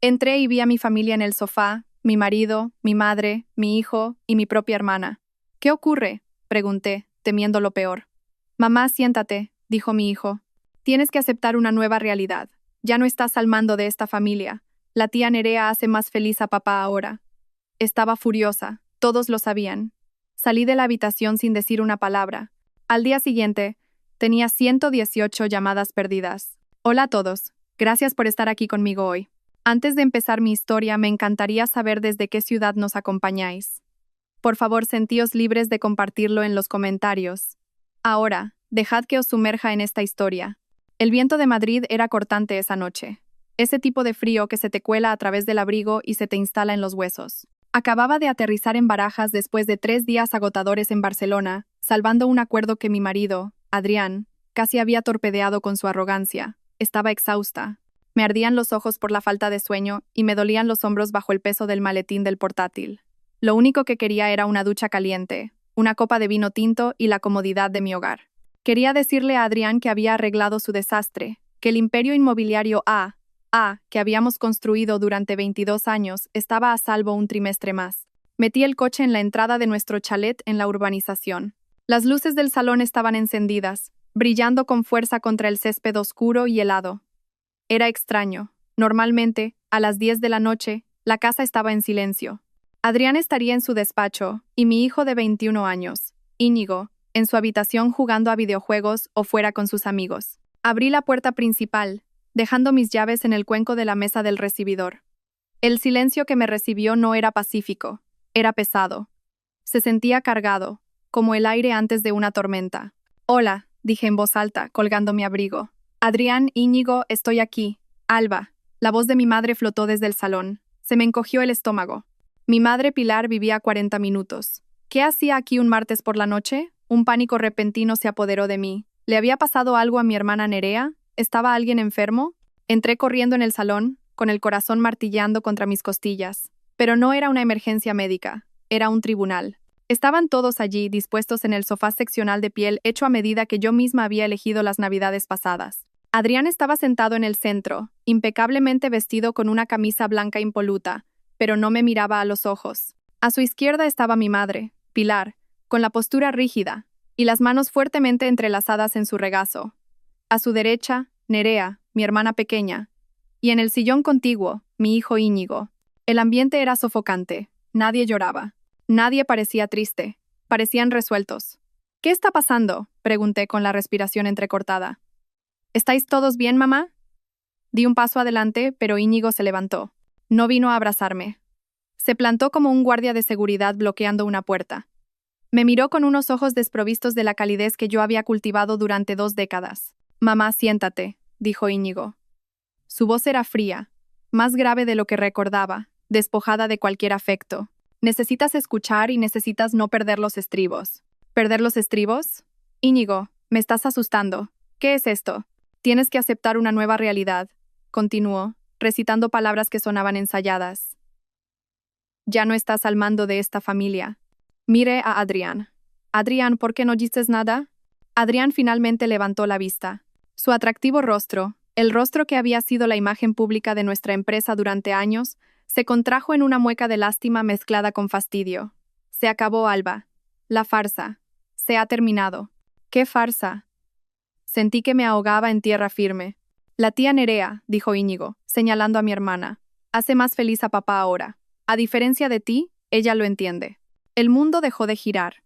Entré y vi a mi familia en el sofá, mi marido, mi madre, mi hijo y mi propia hermana. ¿Qué ocurre?, pregunté, temiendo lo peor. Mamá, siéntate, dijo mi hijo. Tienes que aceptar una nueva realidad. Ya no estás al mando de esta familia. La tía Nerea hace más feliz a papá ahora. Estaba furiosa, todos lo sabían. Salí de la habitación sin decir una palabra. Al día siguiente, tenía 118 llamadas perdidas. Hola a todos, gracias por estar aquí conmigo hoy. Antes de empezar mi historia, me encantaría saber desde qué ciudad nos acompañáis. Por favor, sentíos libres de compartirlo en los comentarios. Ahora, dejad que os sumerja en esta historia. El viento de Madrid era cortante esa noche. Ese tipo de frío que se te cuela a través del abrigo y se te instala en los huesos. Acababa de aterrizar en Barajas después de 3 días agotadores en Barcelona, salvando un acuerdo que mi marido, Adrián, casi había torpedeado con su arrogancia. Estaba exhausta. Me ardían los ojos por la falta de sueño y me dolían los hombros bajo el peso del maletín del portátil. Lo único que quería era una ducha caliente, una copa de vino tinto y la comodidad de mi hogar. Quería decirle a Adrián que había arreglado su desastre, que el imperio inmobiliario que habíamos construido durante 22 años estaba a salvo un trimestre más. Metí el coche en la entrada de nuestro chalet en la urbanización. Las luces del salón estaban encendidas, brillando con fuerza contra el césped oscuro y helado. Era extraño. Normalmente, a las 10 de la noche, la casa estaba en silencio. Adrián estaría en su despacho, y mi hijo de 21 años, Íñigo, en su habitación jugando a videojuegos o fuera con sus amigos. Abrí la puerta principal, dejando mis llaves en el cuenco de la mesa del recibidor. El silencio que me recibió no era pacífico, era pesado. Se sentía cargado, como el aire antes de una tormenta. Hola, dije en voz alta, colgando mi abrigo. Adrián, Íñigo, estoy aquí. Alba. La voz de mi madre flotó desde el salón. Se me encogió el estómago. Mi madre Pilar vivía a 40 minutos. ¿Qué hacía aquí un martes por la noche? Un pánico repentino se apoderó de mí. ¿Le había pasado algo a mi hermana Nerea? ¿Estaba alguien enfermo? Entré corriendo en el salón, con el corazón martilleando contra mis costillas. Pero no era una emergencia médica, era un tribunal. Estaban todos allí, dispuestos en el sofá seccional de piel hecho a medida que yo misma había elegido las navidades pasadas. Adrián estaba sentado en el centro, impecablemente vestido con una camisa blanca impoluta, pero no me miraba a los ojos. A su izquierda estaba mi madre, Pilar, con la postura rígida, y las manos fuertemente entrelazadas en su regazo. A su derecha, Nerea, mi hermana pequeña, y en el sillón contiguo, mi hijo Íñigo. El ambiente era sofocante, nadie lloraba, nadie parecía triste, parecían resueltos. ¿Qué está pasando?, pregunté con la respiración entrecortada. ¿Estáis todos bien, mamá? Di un paso adelante, pero Íñigo se levantó. No vino a abrazarme. Se plantó como un guardia de seguridad bloqueando una puerta. Me miró con unos ojos desprovistos de la calidez que yo había cultivado durante 2 décadas. Mamá, siéntate, dijo Íñigo. Su voz era fría, más grave de lo que recordaba, despojada de cualquier afecto. Necesitas escuchar y necesitas no perder los estribos. ¿Perder los estribos? Íñigo, me estás asustando. ¿Qué es esto? Tienes que aceptar una nueva realidad, continuó, recitando palabras que sonaban ensayadas. Ya no estás al mando de esta familia. Mire a Adrián. Adrián, ¿por qué no dices nada? Adrián finalmente levantó la vista. Su atractivo rostro, el rostro que había sido la imagen pública de nuestra empresa durante años, se contrajo en una mueca de lástima mezclada con fastidio. Se acabó, Alba. La farsa. Se ha terminado. ¿Qué farsa? Sentí que me ahogaba en tierra firme. La tía Nerea, dijo Íñigo, señalando a mi hermana, hace más feliz a papá ahora. A diferencia de ti, ella lo entiende. El mundo dejó de girar.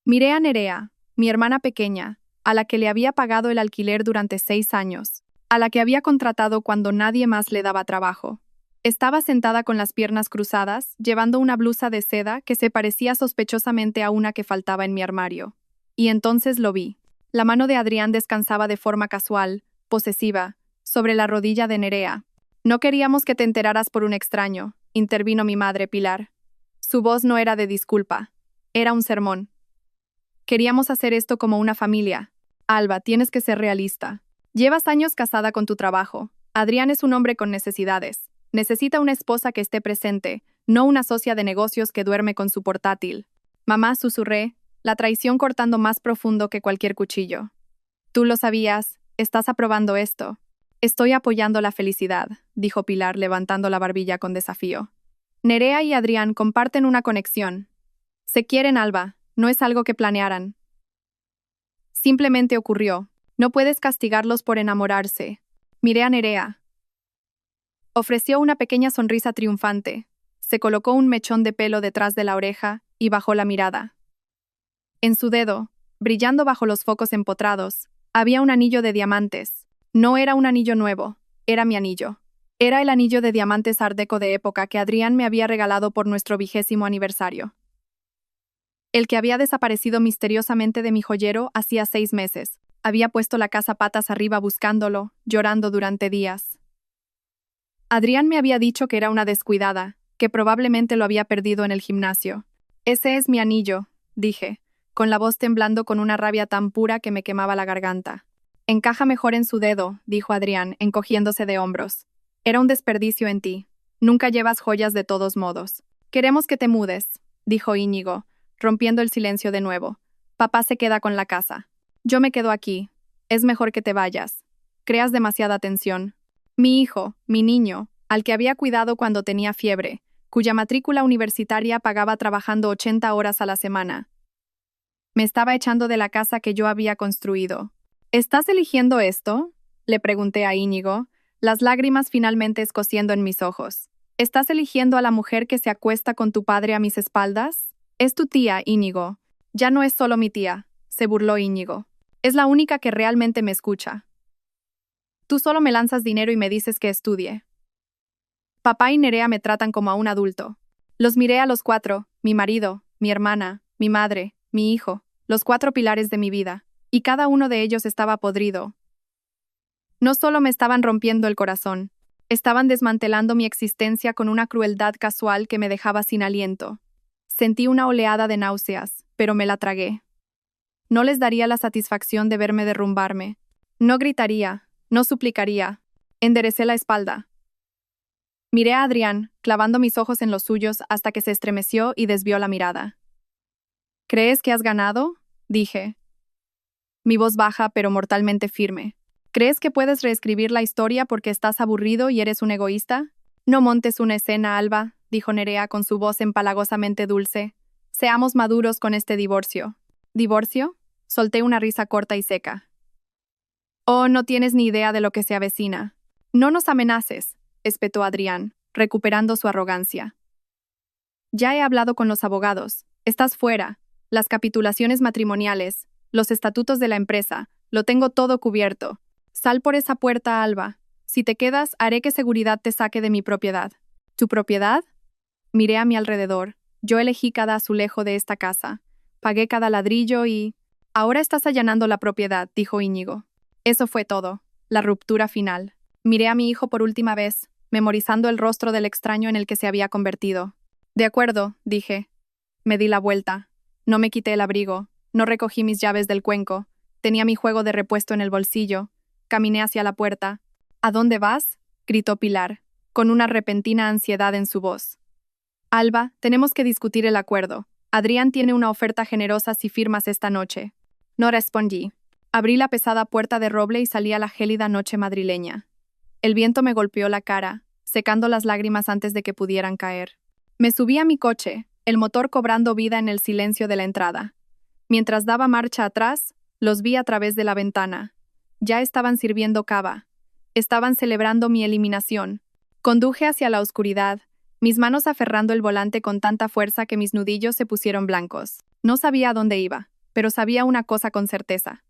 Miré a Nerea, mi hermana pequeña, a la que le había pagado el alquiler durante 6 años, a la que había contratado cuando nadie más le daba trabajo. Estaba sentada con las piernas cruzadas, llevando una blusa de seda que se parecía sospechosamente a una que faltaba en mi armario. Y entonces lo vi. La mano de Adrián descansaba de forma casual, posesiva, sobre la rodilla de Nerea. No queríamos que te enteraras por un extraño, intervino mi madre Pilar. Su voz no era de disculpa, era un sermón. Queríamos hacer esto como una familia. Alba, tienes que ser realista. Llevas años casada con tu trabajo. Adrián es un hombre con necesidades. Necesita una esposa que esté presente, no una socia de negocios que duerme con su portátil. Mamá, susurré, la traición cortando más profundo que cualquier cuchillo. Tú lo sabías, estás aprobando esto. Estoy apoyando la felicidad, dijo Pilar levantando la barbilla con desafío. Nerea y Adrián comparten una conexión. Se quieren, Alba, no es algo que planearan. Simplemente ocurrió. No puedes castigarlos por enamorarse. Miré a Nerea. Ofreció una pequeña sonrisa triunfante. Se colocó un mechón de pelo detrás de la oreja y bajó la mirada. En su dedo, brillando bajo los focos empotrados, había un anillo de diamantes. No era un anillo nuevo, era mi anillo. Era el anillo de diamantes Art Deco de época que Adrián me había regalado por nuestro 20º aniversario. El que había desaparecido misteriosamente de mi joyero hacía 6 meses. Había puesto la casa patas arriba buscándolo, llorando durante días. Adrián me había dicho que era una descuidada, que probablemente lo había perdido en el gimnasio. Ese es mi anillo, dije, con la voz temblando con una rabia tan pura que me quemaba la garganta. Encaja mejor en su dedo, dijo Adrián, encogiéndose de hombros. Era un desperdicio en ti. Nunca llevas joyas de todos modos. Queremos que te mudes, dijo Íñigo, rompiendo el silencio de nuevo. Papá se queda con la casa. Yo me quedo aquí. Es mejor que te vayas. Creas demasiada tensión. Mi hijo, mi niño, al que había cuidado cuando tenía fiebre, cuya matrícula universitaria pagaba trabajando 80 horas a la semana. Me estaba echando de la casa que yo había construido. ¿Estás eligiendo esto?, le pregunté a Íñigo, las lágrimas finalmente escociendo en mis ojos. ¿Estás eligiendo a la mujer que se acuesta con tu padre a mis espaldas? Es tu tía, Íñigo. Ya no es solo mi tía, se burló Íñigo. Es la única que realmente me escucha. Tú solo me lanzas dinero y me dices que estudie. Papá y Nerea me tratan como a un adulto. Los miré a los 4, mi marido, mi hermana, mi madre, mi hijo, los 4 pilares de mi vida, y cada uno de ellos estaba podrido. No solo me estaban rompiendo el corazón, estaban desmantelando mi existencia con una crueldad casual que me dejaba sin aliento. Sentí una oleada de náuseas, pero me la tragué. No les daría la satisfacción de verme derrumbarme. No gritaría, no suplicaría. Enderecé la espalda. Miré a Adrián, clavando mis ojos en los suyos hasta que se estremeció y desvió la mirada. ¿Crees que has ganado?, dije. Mi voz baja pero mortalmente firme. ¿Crees que puedes reescribir la historia porque estás aburrido y eres un egoísta? No montes una escena, Alba, dijo Nerea con su voz empalagosamente dulce. Seamos maduros con este divorcio. ¿Divorcio? Solté una risa corta y seca. Oh, no tienes ni idea de lo que se avecina. No nos amenaces, espetó Adrián, recuperando su arrogancia. Ya he hablado con los abogados. Estás fuera. Las capitulaciones matrimoniales, los estatutos de la empresa, lo tengo todo cubierto. Sal por esa puerta, Alba. Si te quedas, haré que seguridad te saque de mi propiedad. ¿Tu propiedad? Miré a mi alrededor. Yo elegí cada azulejo de esta casa. Pagué cada ladrillo y... Ahora estás allanando la propiedad, dijo Íñigo. Eso fue todo. La ruptura final. Miré a mi hijo por última vez, memorizando el rostro del extraño en el que se había convertido. De acuerdo, dije. Me di la vuelta. No me quité el abrigo. No recogí mis llaves del cuenco. Tenía mi juego de repuesto en el bolsillo. Caminé hacia la puerta. ¿A dónde vas?, gritó Pilar, con una repentina ansiedad en su voz. Alba, tenemos que discutir el acuerdo. Adrián tiene una oferta generosa si firmas esta noche. No respondí. Abrí la pesada puerta de roble y salí a la gélida noche madrileña. El viento me golpeó la cara, secando las lágrimas antes de que pudieran caer. Me subí a mi coche, el motor cobrando vida en el silencio de la entrada. Mientras daba marcha atrás, los vi a través de la ventana. Ya estaban sirviendo cava. Estaban celebrando mi eliminación. Conduje hacia la oscuridad, mis manos aferrando el volante con tanta fuerza que mis nudillos se pusieron blancos. No sabía a dónde iba, pero sabía una cosa con certeza.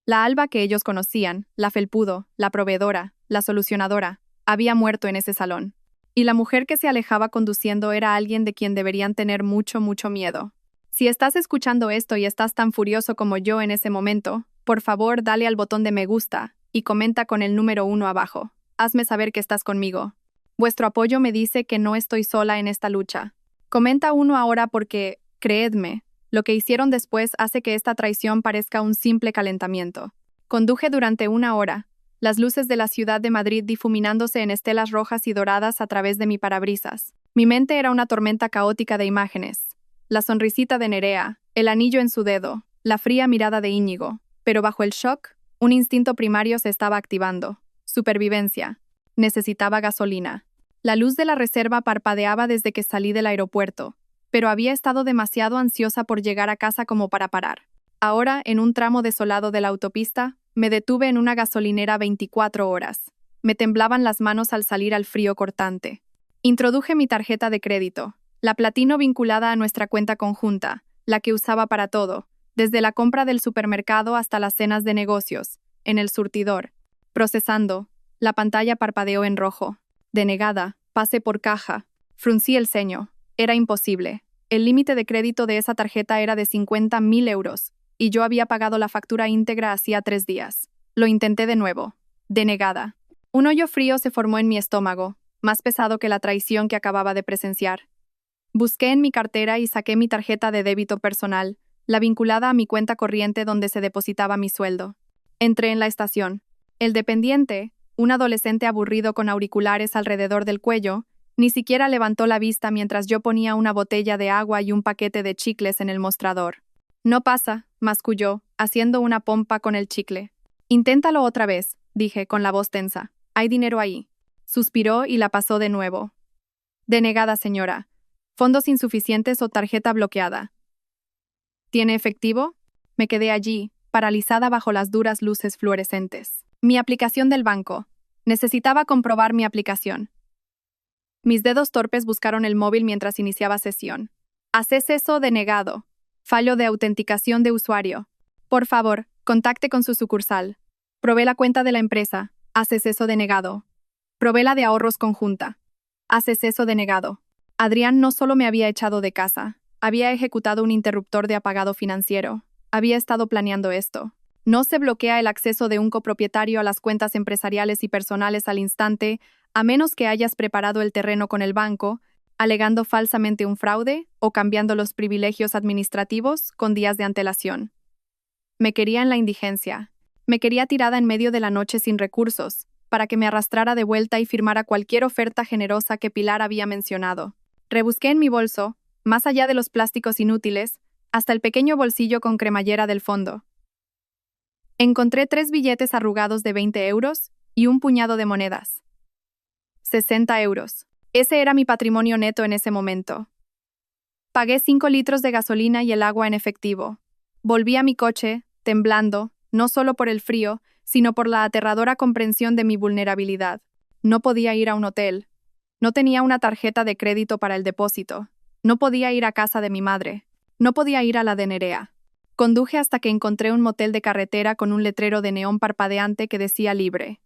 La Alba que ellos conocían, la felpudo, la proveedora, la solucionadora, había muerto en ese salón. Y la mujer que se alejaba conduciendo era alguien de quien deberían tener mucho, mucho miedo. Si estás escuchando esto y estás tan furioso como yo en ese momento, por favor dale al botón de me gusta y comenta con el número 1 abajo. Hazme saber que estás conmigo. Vuestro apoyo me dice que no estoy sola en esta lucha. Comenta 1 ahora porque, creedme, lo que hicieron después hace que esta traición parezca un simple calentamiento. Conduje durante 1 hora, las luces de la ciudad de Madrid difuminándose en estelas rojas y doradas a través de mi parabrisas. Mi mente era una tormenta caótica de imágenes. La sonrisita de Nerea, el anillo en su dedo, la fría mirada de Íñigo. Pero bajo el shock, un instinto primario se estaba activando. Supervivencia. Necesitaba gasolina. La luz de la reserva parpadeaba desde que salí del aeropuerto, pero había estado demasiado ansiosa por llegar a casa como para parar. Ahora, en un tramo desolado de la autopista, me detuve en una gasolinera 24 horas. Me temblaban las manos al salir al frío cortante. Introduje mi tarjeta de crédito, la platino vinculada a nuestra cuenta conjunta, la que usaba para todo, desde la compra del supermercado hasta las cenas de negocios, en el surtidor. Procesando, la pantalla parpadeó en rojo. Denegada, pase por caja. Fruncí el ceño. Era imposible. El límite de crédito de esa tarjeta era de 50.000 euros, y yo había pagado la factura íntegra hacía 3 días. Lo intenté de nuevo. Denegada. Un hoyo frío se formó en mi estómago, más pesado que la traición que acababa de presenciar. Busqué en mi cartera y saqué mi tarjeta de débito personal, la vinculada a mi cuenta corriente donde se depositaba mi sueldo. Entré en la estación. El dependiente, un adolescente aburrido con auriculares alrededor del cuello, ni siquiera levantó la vista mientras yo ponía una botella de agua y un paquete de chicles en el mostrador. No pasa, masculló, haciendo una pompa con el chicle. Inténtalo otra vez, dije con la voz tensa. Hay dinero ahí. Suspiró y la pasó de nuevo. Denegada, señora. Fondos insuficientes o tarjeta bloqueada. ¿Tiene efectivo? Me quedé allí, paralizada bajo las duras luces fluorescentes. Mi aplicación del banco. Necesitaba comprobar mi aplicación. Mis dedos torpes buscaron el móvil mientras iniciaba sesión. Acceso denegado. Fallo de autenticación de usuario. Por favor, contacte con su sucursal. Probé la cuenta de la empresa. Acceso denegado. Probé la de ahorros conjunta. Acceso denegado. Adrián no solo me había echado de casa, había ejecutado un interruptor de apagado financiero. Había estado planeando esto. No se bloquea el acceso de un copropietario a las cuentas empresariales y personales al instante, a menos que hayas preparado el terreno con el banco, alegando falsamente un fraude o cambiando los privilegios administrativos con días de antelación. Me quería en la indigencia. Me quería tirada en medio de la noche sin recursos, para que me arrastrara de vuelta y firmara cualquier oferta generosa que Pilar había mencionado. Rebusqué en mi bolso, más allá de los plásticos inútiles, hasta el pequeño bolsillo con cremallera del fondo. Encontré 3 billetes arrugados de 20 euros y un puñado de monedas. 60 euros. Ese era mi patrimonio neto en ese momento. Pagué 5 litros de gasolina y el agua en efectivo. Volví a mi coche, temblando, no solo por el frío, sino por la aterradora comprensión de mi vulnerabilidad. No podía ir a un hotel. No tenía una tarjeta de crédito para el depósito. No podía ir a casa de mi madre. No podía ir a la de Nerea. Conduje hasta que encontré un motel de carretera con un letrero de neón parpadeante que decía libre.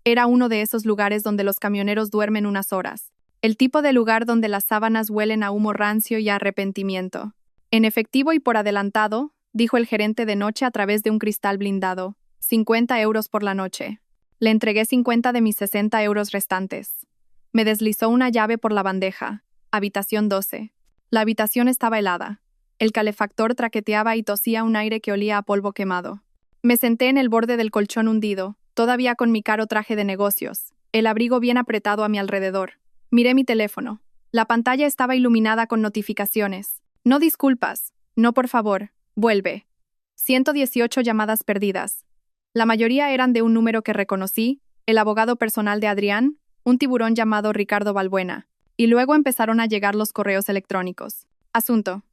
Era uno de esos lugares donde los camioneros duermen unas horas. El tipo de lugar donde las sábanas huelen a humo rancio y a arrepentimiento. En efectivo y por adelantado, dijo el gerente de noche a través de un cristal blindado. 50 euros por la noche. Le entregué 50 de mis 60 euros restantes. Me deslizó una llave por la bandeja. Habitación 12. La habitación estaba helada. El calefactor traqueteaba y tosía un aire que olía a polvo quemado. Me senté en el borde del colchón hundido, todavía con mi caro traje de negocios, el abrigo bien apretado a mi alrededor. Miré mi teléfono. La pantalla estaba iluminada con notificaciones. No disculpas. No, por favor. Vuelve. 118 llamadas perdidas. La mayoría eran de un número que reconocí, el abogado personal de Adrián, un tiburón llamado Ricardo Balbuena, y luego empezaron a llegar los correos electrónicos. Asunto.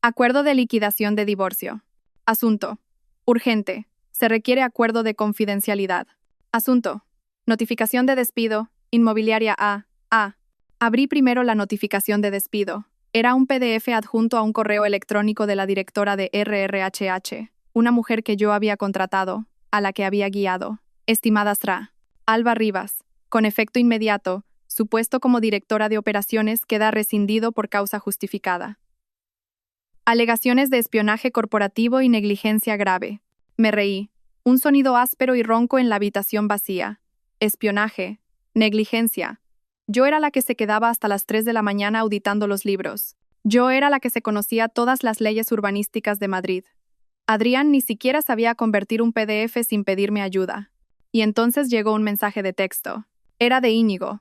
Acuerdo de liquidación de divorcio. Asunto. Urgente. Se requiere acuerdo de confidencialidad. Asunto. Notificación de despido. Inmobiliaria A. Abrí primero la notificación de despido. Era un PDF adjunto a un correo electrónico de la directora de RRHH, una mujer que yo había contratado, a la que había guiado. Estimada Sra. Alba Rivas, con efecto inmediato, su puesto como directora de operaciones queda rescindido por causa justificada. Alegaciones de espionaje corporativo y negligencia grave. Me reí. Un sonido áspero y ronco en la habitación vacía. Espionaje. Negligencia. Yo era la que se quedaba hasta las 3 de la mañana auditando los libros. Yo era la que se conocía todas las leyes urbanísticas de Madrid. Adrián ni siquiera sabía convertir un PDF sin pedirme ayuda. Y entonces llegó un mensaje de texto. Era de Íñigo.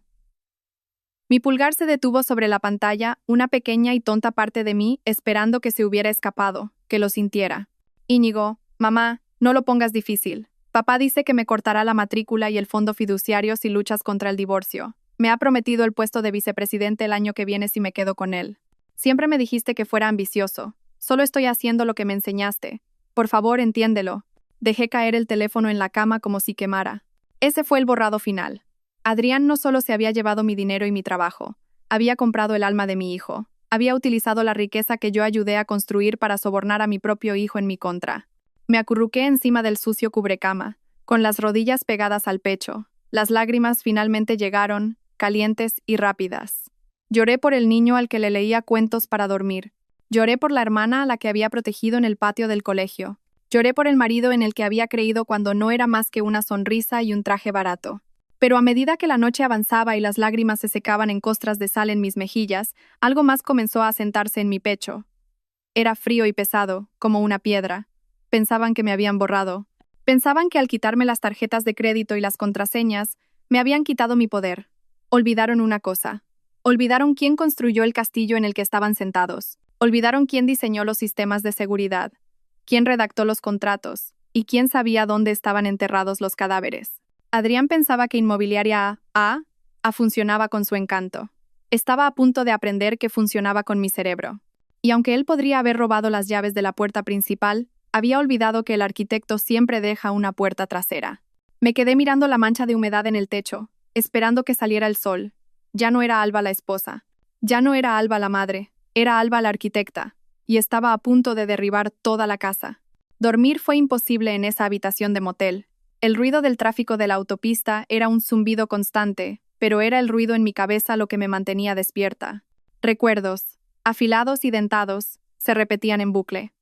Mi pulgar se detuvo sobre la pantalla, una pequeña y tonta parte de mí esperando que se hubiera escapado, que lo sintiera. Íñigo, mamá, no lo pongas difícil. Papá dice que me cortará la matrícula y el fondo fiduciario si luchas contra el divorcio. Me ha prometido el puesto de vicepresidente el año que viene si me quedo con él. Siempre me dijiste que fuera ambicioso. Solo estoy haciendo lo que me enseñaste. Por favor, entiéndelo. Dejé caer el teléfono en la cama como si quemara. Ese fue el borrado final. Adrián no solo se había llevado mi dinero y mi trabajo, había comprado el alma de mi hijo. Había utilizado la riqueza que yo ayudé a construir para sobornar a mi propio hijo en mi contra. Me acurruqué encima del sucio cubrecama, con las rodillas pegadas al pecho. Las lágrimas finalmente llegaron, calientes y rápidas. Lloré por el niño al que le leía cuentos para dormir. Lloré por la hermana a la que había protegido en el patio del colegio. Lloré por el marido en el que había creído cuando no era más que una sonrisa y un traje barato. Pero a medida que la noche avanzaba y las lágrimas se secaban en costras de sal en mis mejillas, algo más comenzó a asentarse en mi pecho. Era frío y pesado, como una piedra. Pensaban que me habían borrado. Pensaban que al quitarme las tarjetas de crédito y las contraseñas, me habían quitado mi poder. Olvidaron una cosa. Olvidaron quién construyó el castillo en el que estaban sentados. Olvidaron quién diseñó los sistemas de seguridad, quién redactó los contratos y quién sabía dónde estaban enterrados los cadáveres. Adrián pensaba que Inmobiliaria A funcionaba con su encanto. Estaba a punto de aprender que funcionaba con mi cerebro. Y aunque él podría haber robado las llaves de la puerta principal, había olvidado que el arquitecto siempre deja una puerta trasera. Me quedé mirando la mancha de humedad en el techo, esperando que saliera el sol. Ya no era Alba la esposa. Ya no era Alba la madre. Era Alba la arquitecta. Y estaba a punto de derribar toda la casa. Dormir fue imposible en esa habitación de motel. El ruido del tráfico de la autopista era un zumbido constante, pero era el ruido en mi cabeza lo que me mantenía despierta. Recuerdos, afilados y dentados, se repetían en bucle.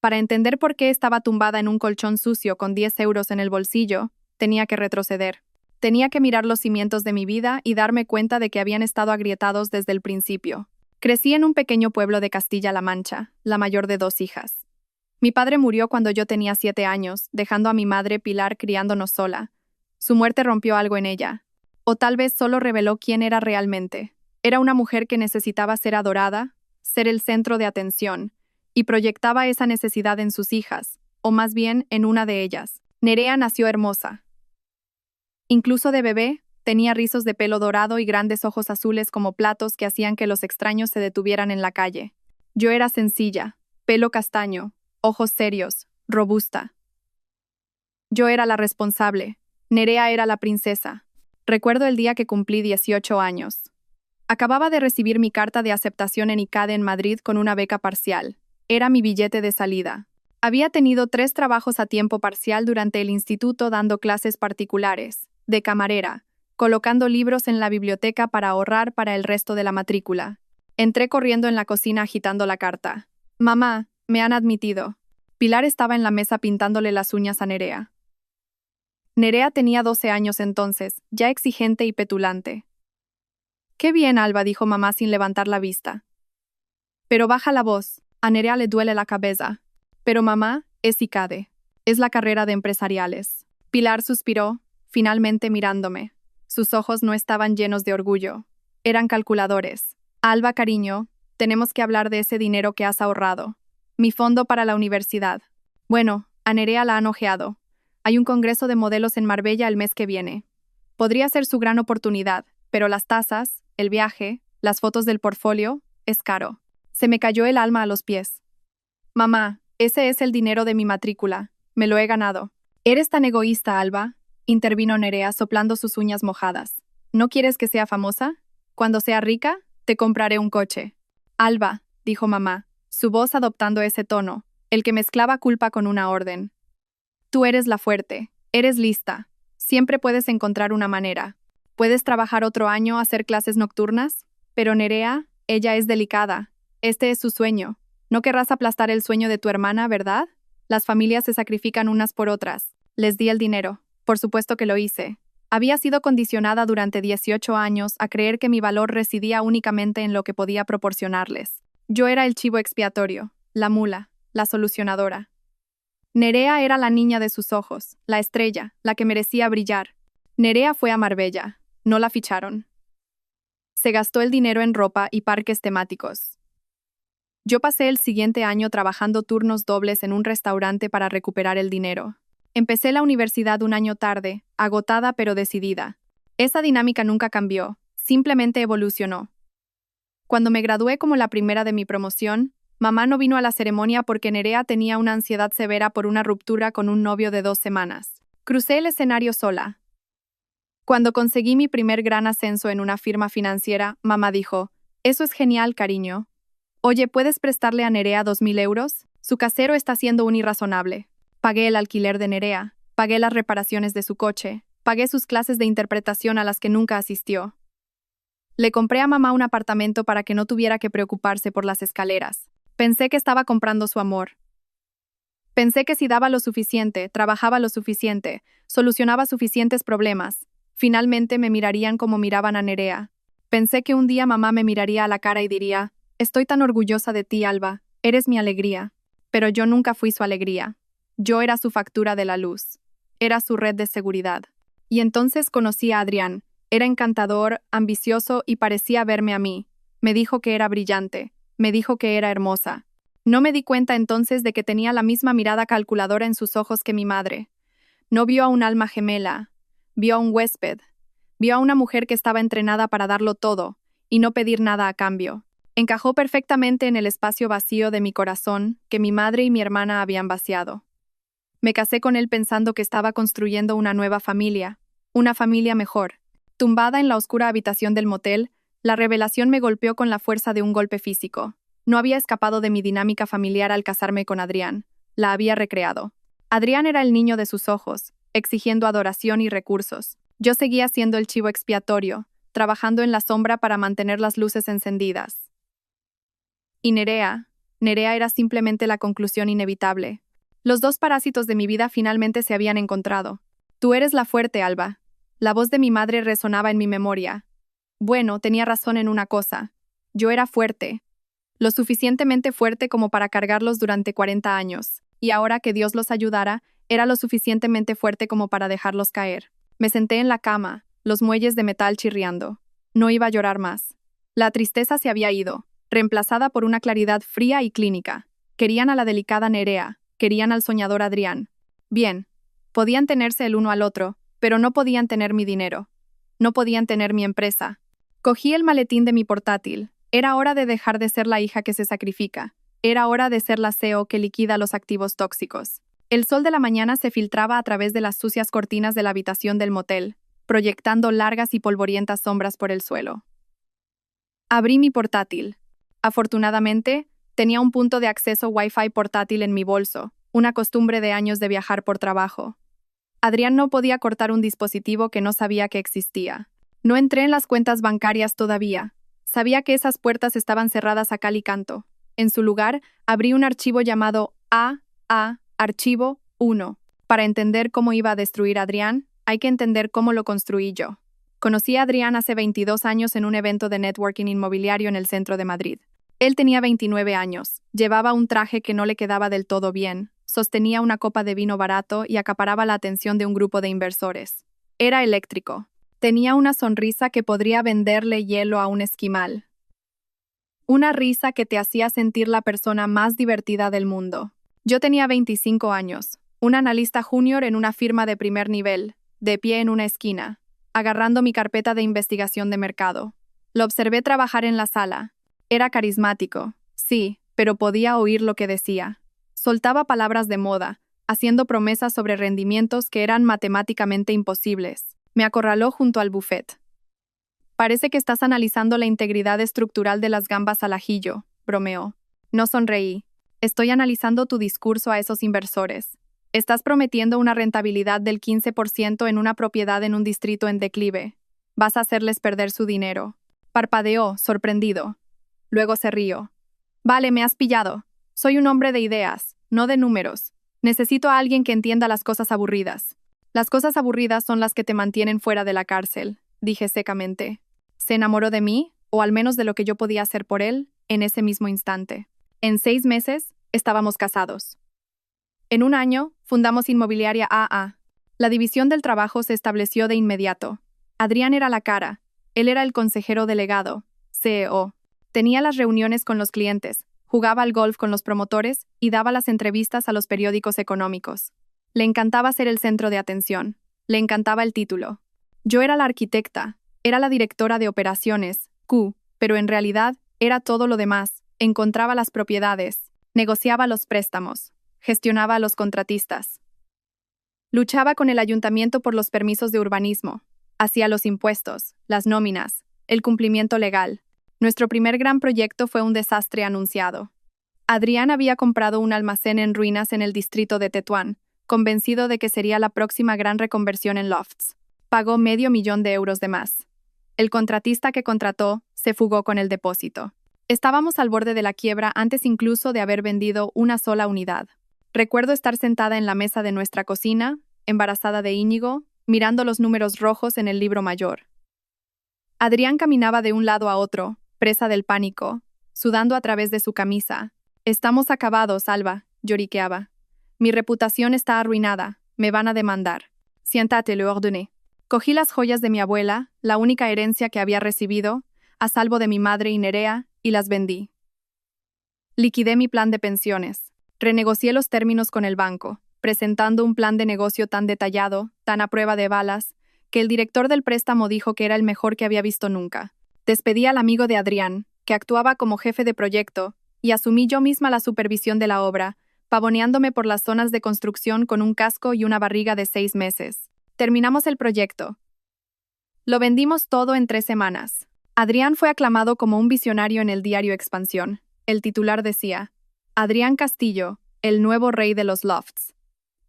Para entender por qué estaba tumbada en un colchón sucio con 10 euros en el bolsillo, tenía que retroceder. Tenía que mirar los cimientos de mi vida y darme cuenta de que habían estado agrietados desde el principio. Crecí en un pequeño pueblo de Castilla-La Mancha, la mayor de 2 hijas. Mi padre murió cuando yo tenía 7 años, dejando a mi madre Pilar criándonos sola. Su muerte rompió algo en ella. O tal vez solo reveló quién era realmente. Era una mujer que necesitaba ser adorada, ser el centro de atención, y proyectaba esa necesidad en sus hijas, o más bien en una de ellas. Nerea nació hermosa. Incluso de bebé, tenía rizos de pelo dorado y grandes ojos azules como platos que hacían que los extraños se detuvieran en la calle. Yo era sencilla, pelo castaño, ojos serios, robusta. Yo era la responsable. Nerea era la princesa. Recuerdo el día que cumplí 18 años. Acababa de recibir mi carta de aceptación en ICADE en Madrid con una beca parcial. Era mi billete de salida. Había tenido 3 trabajos a tiempo parcial durante el instituto dando clases particulares, de camarera, colocando libros en la biblioteca para ahorrar para el resto de la matrícula. Entré corriendo en la cocina agitando la carta. «Mamá, me han admitido». Pilar estaba en la mesa pintándole las uñas a Nerea. Nerea tenía 12 años entonces, ya exigente y petulante. «Qué bien, Alba», dijo mamá sin levantar la vista. «Pero baja la voz, a Nerea le duele la cabeza». «Pero mamá, es ICADE. Es la carrera de empresariales». Pilar suspiró, finalmente mirándome. Sus ojos no estaban llenos de orgullo. Eran calculadores. «Alba, cariño, tenemos que hablar de ese dinero que has ahorrado. Mi fondo para la universidad». Bueno, a Nerea la han ojeado. Hay un congreso de modelos en Marbella el mes que viene. Podría ser su gran oportunidad, pero las tasas, el viaje, las fotos del portfolio, es caro. Se me cayó el alma a los pies. «Mamá, ese es el dinero de mi matrícula. Me lo he ganado». «Eres tan egoísta, Alba», intervino Nerea soplando sus uñas mojadas. «¿No quieres que sea famosa? Cuando sea rica, te compraré un coche». «Alba», dijo mamá, su voz adoptando ese tono, el que mezclaba culpa con una orden. «Tú eres la fuerte, eres lista. Siempre puedes encontrar una manera. Puedes trabajar otro año a hacer clases nocturnas, pero Nerea, ella es delicada. Este es su sueño. No querrás aplastar el sueño de tu hermana, ¿verdad? Las familias se sacrifican unas por otras». Les di el dinero. Por supuesto que lo hice. Había sido condicionada durante 18 años a creer que mi valor residía únicamente en lo que podía proporcionarles. Yo era el chivo expiatorio, la mula, la solucionadora. Nerea era la niña de sus ojos, la estrella, la que merecía brillar. Nerea fue a Marbella. No la ficharon. Se gastó el dinero en ropa y parques temáticos. Yo pasé el siguiente año trabajando turnos dobles en un restaurante para recuperar el dinero. Empecé la universidad un año tarde, agotada pero decidida. Esa dinámica nunca cambió, simplemente evolucionó. Cuando me gradué como la primera de mi promoción, mamá no vino a la ceremonia porque Nerea tenía una ansiedad severa por una ruptura con un novio de 2 semanas. Crucé el escenario sola. Cuando conseguí mi primer gran ascenso en una firma financiera, mamá dijo: «Eso es genial, cariño. Oye, ¿puedes prestarle a Nerea 2.000 euros? Su casero está siendo un irrazonable». Pagué el alquiler de Nerea, pagué las reparaciones de su coche, pagué sus clases de interpretación a las que nunca asistió. Le compré a mamá un apartamento para que no tuviera que preocuparse por las escaleras. Pensé que estaba comprando su amor. Pensé que si daba lo suficiente, trabajaba lo suficiente, solucionaba suficientes problemas, finalmente me mirarían como miraban a Nerea. Pensé que un día mamá me miraría a la cara y diría: «Estoy tan orgullosa de ti, Alba, eres mi alegría». Pero yo nunca fui su alegría. Yo era su factura de la luz. Era su red de seguridad. Y entonces conocí a Adrián. Era encantador, ambicioso y parecía verme a mí. Me dijo que era brillante. Me dijo que era hermosa. No me di cuenta entonces de que tenía la misma mirada calculadora en sus ojos que mi madre. No vio a un alma gemela. Vio a un huésped. Vio a una mujer que estaba entrenada para darlo todo y no pedir nada a cambio. Encajó perfectamente en el espacio vacío de mi corazón que mi madre y mi hermana habían vaciado. Me casé con él pensando que estaba construyendo una nueva familia, una familia mejor. Tumbada en la oscura habitación del motel, la revelación me golpeó con la fuerza de un golpe físico. No había escapado de mi dinámica familiar al casarme con Adrián, la había recreado. Adrián era el niño de sus ojos, exigiendo adoración y recursos. Yo seguía siendo el chivo expiatorio, trabajando en la sombra para mantener las luces encendidas. Y Nerea era simplemente la conclusión inevitable. Los dos parásitos de mi vida finalmente se habían encontrado. «Tú eres la fuerte, Alba». La voz de mi madre resonaba en mi memoria. Bueno, tenía razón en una cosa. Yo era fuerte. Lo suficientemente fuerte como para cargarlos durante 40 años. Y ahora que Dios los ayudara, era lo suficientemente fuerte como para dejarlos caer. Me senté en la cama, los muelles de metal chirriando. No iba a llorar más. La tristeza se había ido, reemplazada por una claridad fría y clínica. Querían a la delicada Nerea. Querían al soñador Adrián. Bien, podían tenerse el uno al otro, pero no podían tener mi dinero. No podían tener mi empresa. Cogí el maletín de mi portátil. Era hora de dejar de ser la hija que se sacrifica. Era hora de ser la CEO que liquida los activos tóxicos. El sol de la mañana se filtraba a través de las sucias cortinas de la habitación del motel, proyectando largas y polvorientas sombras por el suelo. Abrí mi portátil. Afortunadamente, tenía un punto de acceso Wi-Fi portátil en mi bolso, una costumbre de años de viajar por trabajo. Adrián no podía cortar un dispositivo que no sabía que existía. No entré en las cuentas bancarias todavía. Sabía que esas puertas estaban cerradas a cal y canto. En su lugar, abrí un archivo llamado Archivo 1. Para entender cómo iba a destruir a Adrián, hay que entender cómo lo construí yo. Conocí a Adrián hace 22 años en un evento de networking inmobiliario en el centro de Madrid. Él tenía 29 años, llevaba un traje que no le quedaba del todo bien, sostenía una copa de vino barato y acaparaba la atención de un grupo de inversores. Era eléctrico. Tenía una sonrisa que podría venderle hielo a un esquimal. Una risa que te hacía sentir la persona más divertida del mundo. Yo tenía 25 años, un analista junior en una firma de primer nivel, de pie en una esquina, agarrando mi carpeta de investigación de mercado. Lo observé trabajar en la sala. Era carismático, sí, pero podía oír lo que decía. Soltaba palabras de moda, haciendo promesas sobre rendimientos que eran matemáticamente imposibles. Me acorraló junto al buffet. «Parece que estás analizando la integridad estructural de las gambas al ajillo», bromeó. No sonreí. «Estoy analizando tu discurso a esos inversores. Estás prometiendo una rentabilidad del 15% en una propiedad en un distrito en declive. Vas a hacerles perder su dinero». Parpadeó, sorprendido. Luego se rió. «Vale, me has pillado. Soy un hombre de ideas, no de números. Necesito a alguien que entienda las cosas aburridas. Las cosas aburridas son las que te mantienen fuera de la cárcel», dije secamente. ¿Se enamoró de mí, o al menos de lo que yo podía hacer por él, en ese mismo instante? En 6 meses, estábamos casados. En un año, fundamos Inmobiliaria AA. La división del trabajo se estableció de inmediato. Adrián era la cara. Él era el consejero delegado, CEO. Tenía las reuniones con los clientes, jugaba al golf con los promotores y daba las entrevistas a los periódicos económicos. Le encantaba ser el centro de atención. Le encantaba el título. Yo era la arquitecta, era la directora de operaciones, pero en realidad era todo lo demás. Encontraba las propiedades, negociaba los préstamos, gestionaba a los contratistas. Luchaba con el ayuntamiento por los permisos de urbanismo, hacía los impuestos, las nóminas, el cumplimiento legal. Nuestro primer gran proyecto fue un desastre anunciado. Adrián había comprado un almacén en ruinas en el distrito de Tetuán, convencido de que sería la próxima gran reconversión en lofts. Pagó $500,000 de más. El contratista que contrató se fugó con el depósito. Estábamos al borde de la quiebra antes incluso de haber vendido una sola unidad. Recuerdo estar sentada en la mesa de nuestra cocina, embarazada de Íñigo, mirando los números rojos en el libro mayor. Adrián caminaba de un lado a otro, presa del pánico, sudando a través de su camisa. «Estamos acabados, Alba», lloriqueaba. «Mi reputación está arruinada, me van a demandar». «Siéntate», le ordené. Cogí las joyas de mi abuela, la única herencia que había recibido, a salvo de mi madre y Nerea, y las vendí. Liquidé mi plan de pensiones. Renegocié los términos con el banco, presentando un plan de negocio tan detallado, tan a prueba de balas, que el director del préstamo dijo que era el mejor que había visto nunca. Despedí al amigo de Adrián, que actuaba como jefe de proyecto, y asumí yo misma la supervisión de la obra, pavoneándome por las zonas de construcción con un casco y una barriga de 6 meses. Terminamos el proyecto. Lo vendimos todo en 3 semanas. Adrián fue aclamado como un visionario en el diario Expansión. El titular decía: Adrián Castillo, el nuevo rey de los lofts.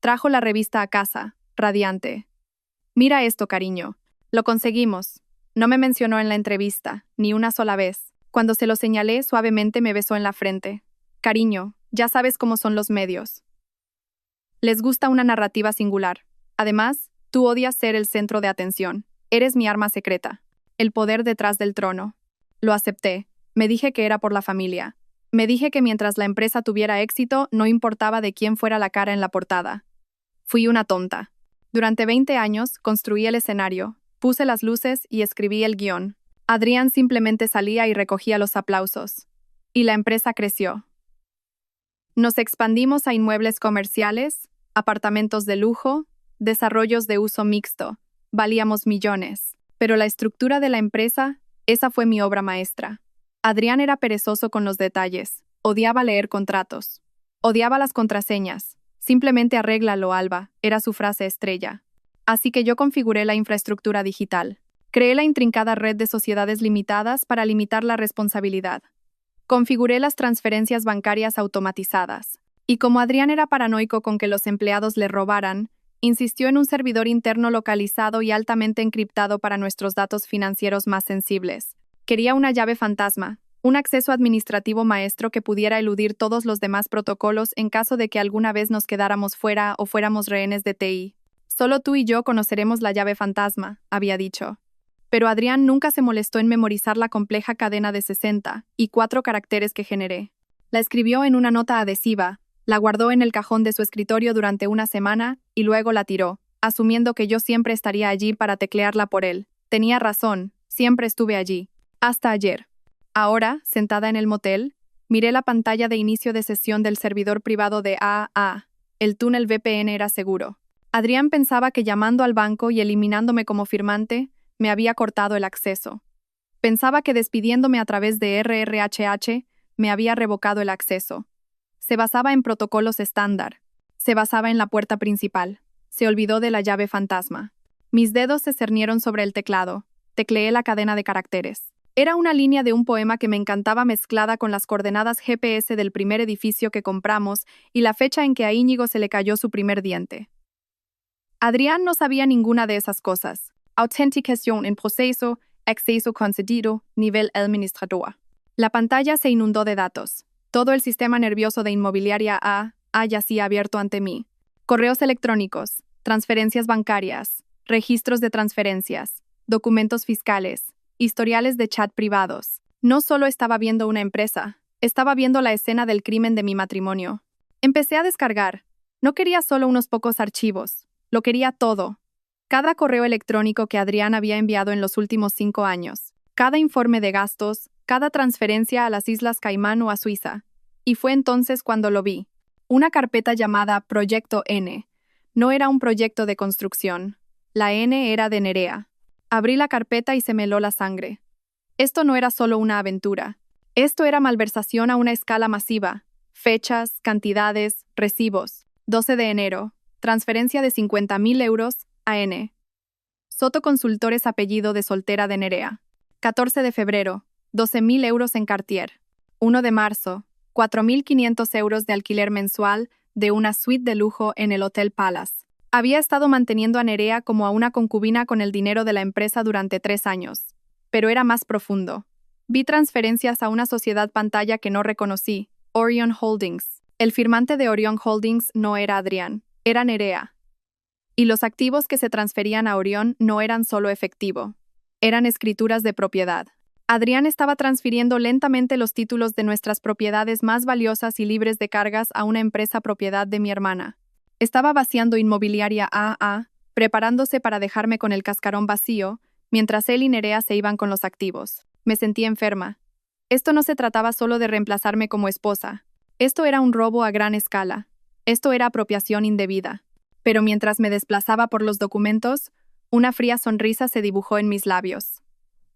Trajo la revista a casa, radiante. «Mira esto, cariño. Lo conseguimos». No me mencionó en la entrevista, ni una sola vez. Cuando se lo señalé, suavemente me besó en la frente. «Cariño, ya sabes cómo son los medios. Les gusta una narrativa singular. Además, tú odias ser el centro de atención. Eres mi arma secreta. El poder detrás del trono». Lo acepté. Me dije que era por la familia. Me dije que mientras la empresa tuviera éxito, no importaba de quién fuera la cara en la portada. Fui una tonta. Durante 20 años, construí el escenario, puse las luces y escribí el guión. Adrián simplemente salía y recogía los aplausos. Y la empresa creció. Nos expandimos a inmuebles comerciales, apartamentos de lujo, desarrollos de uso mixto. Valíamos millones. Pero la estructura de la empresa, esa fue mi obra maestra. Adrián era perezoso con los detalles. Odiaba leer contratos. Odiaba las contraseñas. «Simplemente arréglalo, Alba», era su frase estrella. Así que yo configuré la infraestructura digital. Creé la intrincada red de sociedades limitadas para limitar la responsabilidad. Configuré las transferencias bancarias automatizadas. Y como Adrián era paranoico con que los empleados le robaran, insistió en un servidor interno localizado y altamente encriptado para nuestros datos financieros más sensibles. Quería una llave fantasma, un acceso administrativo maestro que pudiera eludir todos los demás protocolos en caso de que alguna vez nos quedáramos fuera o fuéramos rehenes de TI. «Solo tú y yo conoceremos la llave fantasma», había dicho. Pero Adrián nunca se molestó en memorizar la compleja cadena de 64 caracteres que generé. La escribió en una nota adhesiva, la guardó en el cajón de su escritorio durante una semana y luego la tiró, asumiendo que yo siempre estaría allí para teclearla por él. Tenía razón, siempre estuve allí. Hasta ayer. Ahora, sentada en el motel, miré la pantalla de inicio de sesión del servidor privado de AA. El túnel VPN era seguro. Adrián pensaba que llamando al banco y eliminándome como firmante, me había cortado el acceso. Pensaba que despidiéndome a través de RRHH, me había revocado el acceso. Se basaba en protocolos estándar. Se basaba en la puerta principal. Se olvidó de la llave fantasma. Mis dedos se cernieron sobre el teclado. Tecleé la cadena de caracteres. Era una línea de un poema que me encantaba mezclada con las coordenadas GPS del primer edificio que compramos y la fecha en que a Íñigo se le cayó su primer diente. Adrián no sabía ninguna de esas cosas. Autenticación en proceso, acceso concedido, nivel administrador. La pantalla se inundó de datos. Todo el sistema nervioso de Inmobiliaria A yacía abierto ante mí. Correos electrónicos, transferencias bancarias, registros de transferencias, documentos fiscales, historiales de chat privados. No solo estaba viendo una empresa, estaba viendo la escena del crimen de mi matrimonio. Empecé a descargar. No quería solo unos pocos archivos, lo quería todo. Cada correo electrónico que Adrián había enviado en los últimos 5 años, cada informe de gastos, cada transferencia a las Islas Caimán o a Suiza. Y fue entonces cuando lo vi. Una carpeta llamada Proyecto N. No era un proyecto de construcción. La N era de Nerea. Abrí la carpeta y se me heló la sangre. Esto no era solo una aventura. Esto era malversación a una escala masiva. Fechas, cantidades, recibos. 12 de enero. Transferencia de 50.000 euros a N. Soto Consultores, apellido de soltera de Nerea. 14 de febrero. 12.000 euros en Cartier. 1 de marzo. 4.500 euros de alquiler mensual de una suite de lujo en el Hotel Palace. Había estado manteniendo a Nerea como a una concubina con el dinero de la empresa durante 3 años. Pero era más profundo. Vi transferencias a una sociedad pantalla que no reconocí, Orion Holdings. El firmante de Orion Holdings no era Adrián, era Nerea. Y los activos que se transferían a Orión no eran solo efectivo. Eran escrituras de propiedad. Adrián estaba transfiriendo lentamente los títulos de nuestras propiedades más valiosas y libres de cargas a una empresa propiedad de mi hermana. Estaba vaciando Inmobiliaria AA, preparándose para dejarme con el cascarón vacío, mientras él y Nerea se iban con los activos. Me sentí enferma. Esto no se trataba solo de reemplazarme como esposa. Esto era un robo a gran escala. Esto era apropiación indebida. Pero mientras me desplazaba por los documentos, una fría sonrisa se dibujó en mis labios.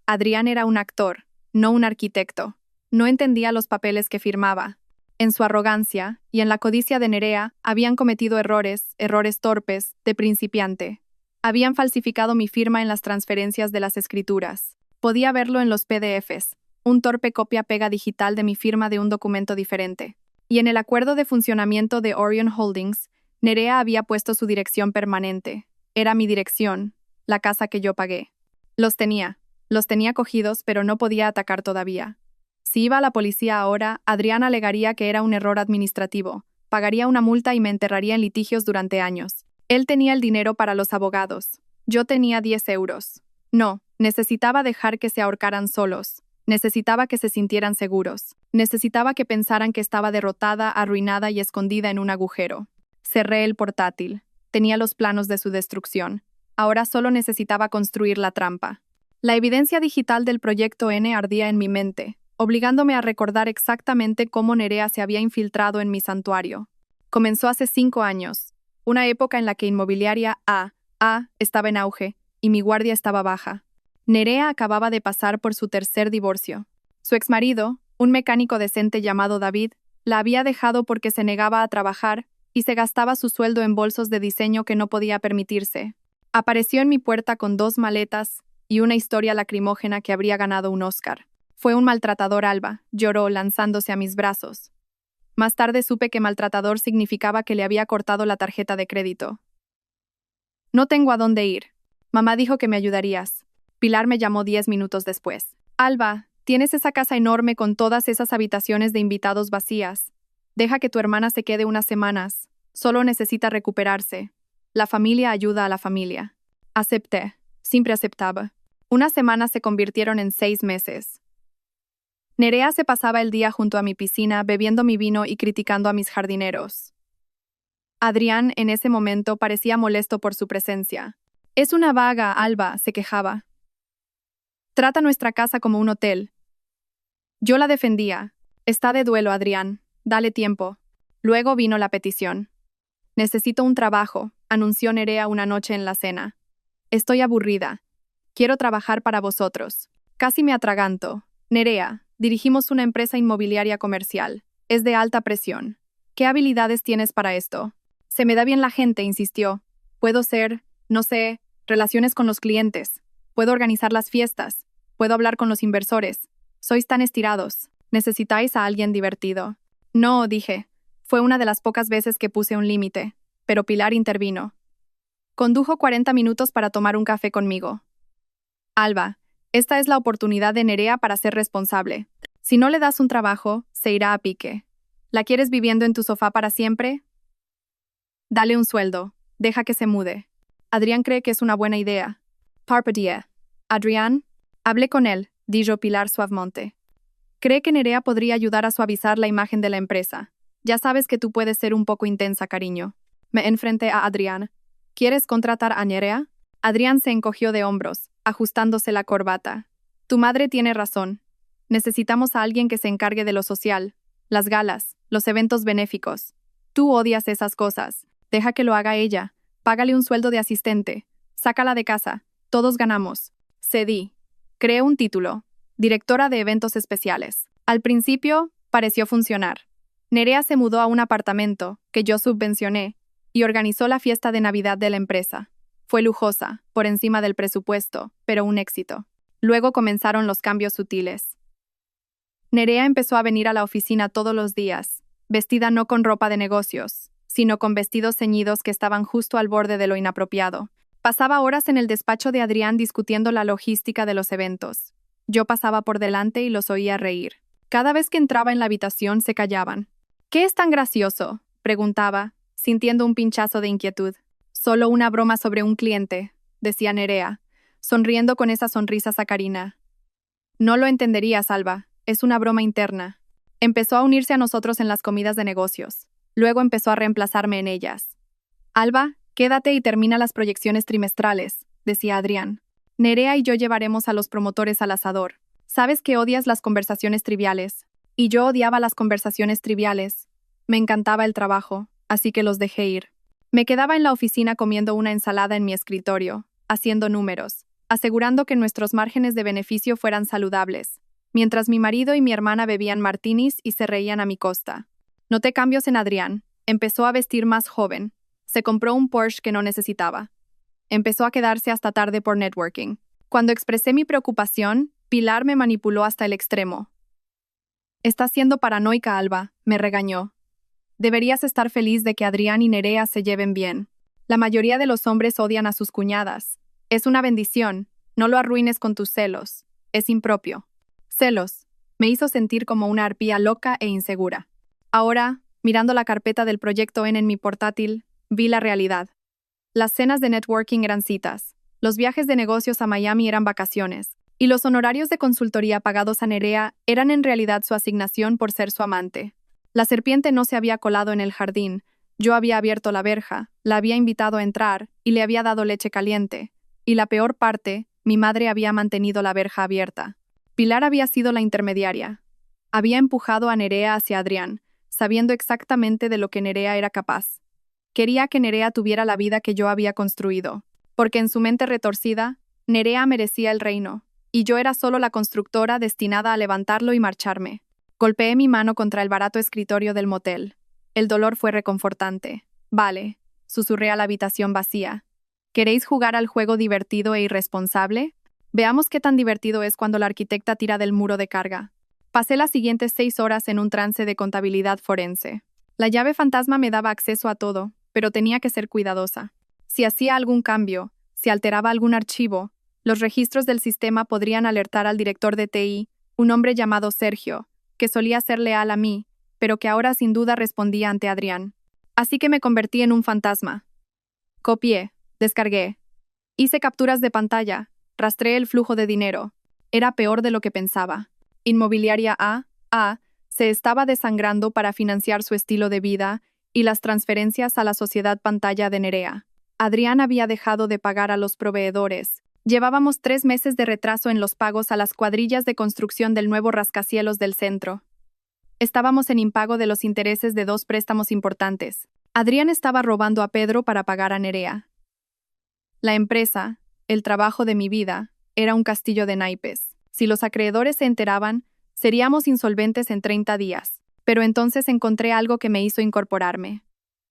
Adrián era un actor, no un arquitecto. No entendía los papeles que firmaba. En su arrogancia y en la codicia de Nerea habían cometido errores torpes, de principiante. Habían falsificado mi firma en las transferencias de las escrituras. Podía verlo en los PDFs, un torpe copia-pega digital de mi firma de un documento diferente. Y en el acuerdo de funcionamiento de Orion Holdings, Nerea había puesto su dirección permanente. Era mi dirección, la casa que yo pagué. Los tenía cogidos, pero no podía atacar todavía. Si iba a la policía ahora, Adrián alegaría que era un error administrativo, pagaría una multa y me enterraría en litigios durante años. Él tenía el dinero para los abogados. Yo tenía 10 euros. No, necesitaba dejar que se ahorcaran solos. Necesitaba que se sintieran seguros. Necesitaba que pensaran que estaba derrotada, arruinada y escondida en un agujero. Cerré el portátil. Tenía los planos de su destrucción. Ahora solo necesitaba construir la trampa. La evidencia digital del proyecto N ardía en mi mente, obligándome a recordar exactamente cómo Nerea se había infiltrado en mi santuario. Comenzó hace 5 años, una época en la que Inmobiliaria AA estaba en auge y mi guardia estaba baja. Nerea acababa de pasar por su tercer divorcio. Su exmarido, un mecánico decente llamado David, la había dejado porque se negaba a trabajar y se gastaba su sueldo en bolsos de diseño que no podía permitirse. Apareció en mi puerta con 2 maletas y una historia lacrimógena que habría ganado un Oscar. Fue un maltratador, Alba, lloró lanzándose a mis brazos. Más tarde supe que maltratador significaba que le había cortado la tarjeta de crédito. No tengo a dónde ir. Mamá dijo que me ayudarías. Pilar me llamó 10 minutos después. Alba, tienes esa casa enorme con todas esas habitaciones de invitados vacías. Deja que tu hermana se quede unas semanas. Solo necesita recuperarse. La familia ayuda a la familia. Acepté. Siempre aceptaba. Unas semanas se convirtieron en 6 meses. Nerea se pasaba el día junto a mi piscina bebiendo mi vino y criticando a mis jardineros. Adrián, en ese momento, parecía molesto por su presencia. Es una vaga, Alba, se quejaba. Trata nuestra casa como un hotel. Yo la defendía. Está de duelo, Adrián. Dale tiempo. Luego vino la petición. Necesito un trabajo, anunció Nerea una noche en la cena. Estoy aburrida. Quiero trabajar para vosotros. Casi me atraganto. Nerea, dirigimos una empresa inmobiliaria comercial. Es de alta presión. ¿Qué habilidades tienes para esto? Se me da bien la gente, insistió. Puedo ser, no sé, relaciones con los clientes. Puedo organizar las fiestas. Puedo hablar con los inversores. Sois tan estirados. Necesitáis a alguien divertido. No, dije. Fue una de las pocas veces que puse un límite, pero Pilar intervino. Condujo 40 minutos para tomar un café conmigo. Alba, esta es la oportunidad de Nerea para ser responsable. Si no le das un trabajo, se irá a pique. ¿La quieres viviendo en tu sofá para siempre? Dale un sueldo. Deja que se mude. Adrián cree que es una buena idea. Parpadía. Adrián, hablé con él, dijo Pilar suavemente. Cree que Nerea podría ayudar a suavizar la imagen de la empresa. Ya sabes que tú puedes ser un poco intensa, cariño. Me enfrenté a Adrián. ¿Quieres contratar a Nerea? Adrián se encogió de hombros, ajustándose la corbata. Tu madre tiene razón. Necesitamos a alguien que se encargue de lo social, las galas, los eventos benéficos. Tú odias esas cosas. Deja que lo haga ella. Págale un sueldo de asistente. Sácala de casa. Todos ganamos. Cedí. Creé un título. Directora de eventos especiales. Al principio, pareció funcionar. Nerea se mudó a un apartamento, que yo subvencioné, y organizó la fiesta de Navidad de la empresa. Fue lujosa, por encima del presupuesto, pero un éxito. Luego comenzaron los cambios sutiles. Nerea empezó a venir a la oficina todos los días, vestida no con ropa de negocios, sino con vestidos ceñidos que estaban justo al borde de lo inapropiado. Pasaba horas en el despacho de Adrián discutiendo la logística de los eventos. Yo pasaba por delante y los oía reír. Cada vez que entraba en la habitación se callaban. ¿Qué es tan gracioso?, preguntaba, sintiendo un pinchazo de inquietud. Solo una broma sobre un cliente, decía Nerea, sonriendo con esa sonrisa sacarina. No lo entenderías, Alba, es una broma interna. Empezó a unirse a nosotros en las comidas de negocios. Luego empezó a reemplazarme en ellas. Alba, quédate y termina las proyecciones trimestrales, decía Adrián. Nerea y yo llevaremos a los promotores al asador. Sabes que odias las conversaciones triviales. Y yo odiaba las conversaciones triviales. Me encantaba el trabajo, así que los dejé ir. Me quedaba en la oficina comiendo una ensalada en mi escritorio, haciendo números, asegurando que nuestros márgenes de beneficio fueran saludables, mientras mi marido y mi hermana bebían martinis y se reían a mi costa. Noté cambios en Adrián. Empezó a vestir más joven. Se compró un Porsche que no necesitaba. Empezó a quedarse hasta tarde por networking. Cuando expresé mi preocupación, Pilar me manipuló hasta el extremo. «Estás siendo paranoica, Alba», me regañó. «Deberías estar feliz de que Adrián y Nerea se lleven bien. La mayoría de los hombres odian a sus cuñadas. Es una bendición. No lo arruines con tus celos. Es impropio». Celos. Me hizo sentir como una arpía loca e insegura. Ahora, mirando la carpeta del Proyecto N en mi portátil, vi la realidad. Las cenas de networking eran citas, los viajes de negocios a Miami eran vacaciones, y los honorarios de consultoría pagados a Nerea eran en realidad su asignación por ser su amante. La serpiente no se había colado en el jardín, yo había abierto la verja, la había invitado a entrar y le había dado leche caliente. Y la peor parte, mi madre había mantenido la verja abierta. Pilar había sido la intermediaria. Había empujado a Nerea hacia Adrián, sabiendo exactamente de lo que Nerea era capaz. Quería que Nerea tuviera la vida que yo había construido, porque en su mente retorcida, Nerea merecía el reino, y yo era solo la constructora destinada a levantarlo y marcharme. Golpeé mi mano contra el barato escritorio del motel. El dolor fue reconfortante. «Vale», susurré a la habitación vacía. «¿Queréis jugar al juego divertido e irresponsable? Veamos qué tan divertido es cuando la arquitecta tira del muro de carga». Pasé las siguientes 6 horas en un trance de contabilidad forense. La llave fantasma me daba acceso a todo, pero tenía que ser cuidadosa. Si hacía algún cambio, si alteraba algún archivo, los registros del sistema podrían alertar al director de TI, un hombre llamado Sergio, que solía ser leal a mí, pero que ahora sin duda respondía ante Adrián. Así que me convertí en un fantasma. Copié, descargué. Hice capturas de pantalla, rastreé el flujo de dinero. Era peor de lo que pensaba. Inmobiliaria A se estaba desangrando para financiar su estilo de vida y las transferencias a la sociedad pantalla de Nerea. Adrián había dejado de pagar a los proveedores. Llevábamos 3 meses de retraso en los pagos a las cuadrillas de construcción del nuevo rascacielos del centro. Estábamos en impago de los intereses de 2 préstamos importantes. Adrián estaba robando a Pedro para pagar a Nerea. La empresa, el trabajo de mi vida, era un castillo de naipes. Si los acreedores se enteraban, seríamos insolventes en 30 días. Pero entonces encontré algo que me hizo incorporarme.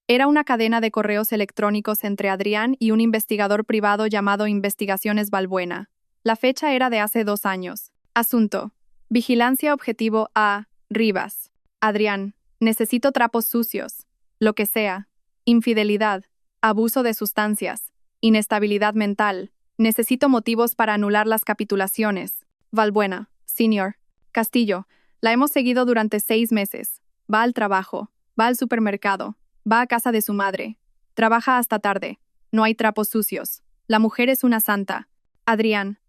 Era una cadena de correos electrónicos entre Adrián y un investigador privado llamado Investigaciones Balbuena. La fecha era de hace 2 años. Asunto: Vigilancia objetivo A. Rivas. Adrián, necesito trapos sucios. Lo que sea. Infidelidad. Abuso de sustancias. Inestabilidad mental. Necesito motivos para anular las capitulaciones. Balbuena, Senior. Castillo, la hemos seguido durante 6 meses. Va al trabajo. Va al supermercado. Va a casa de su madre. Trabaja hasta tarde. No hay trapos sucios. La mujer es una santa. Adrián,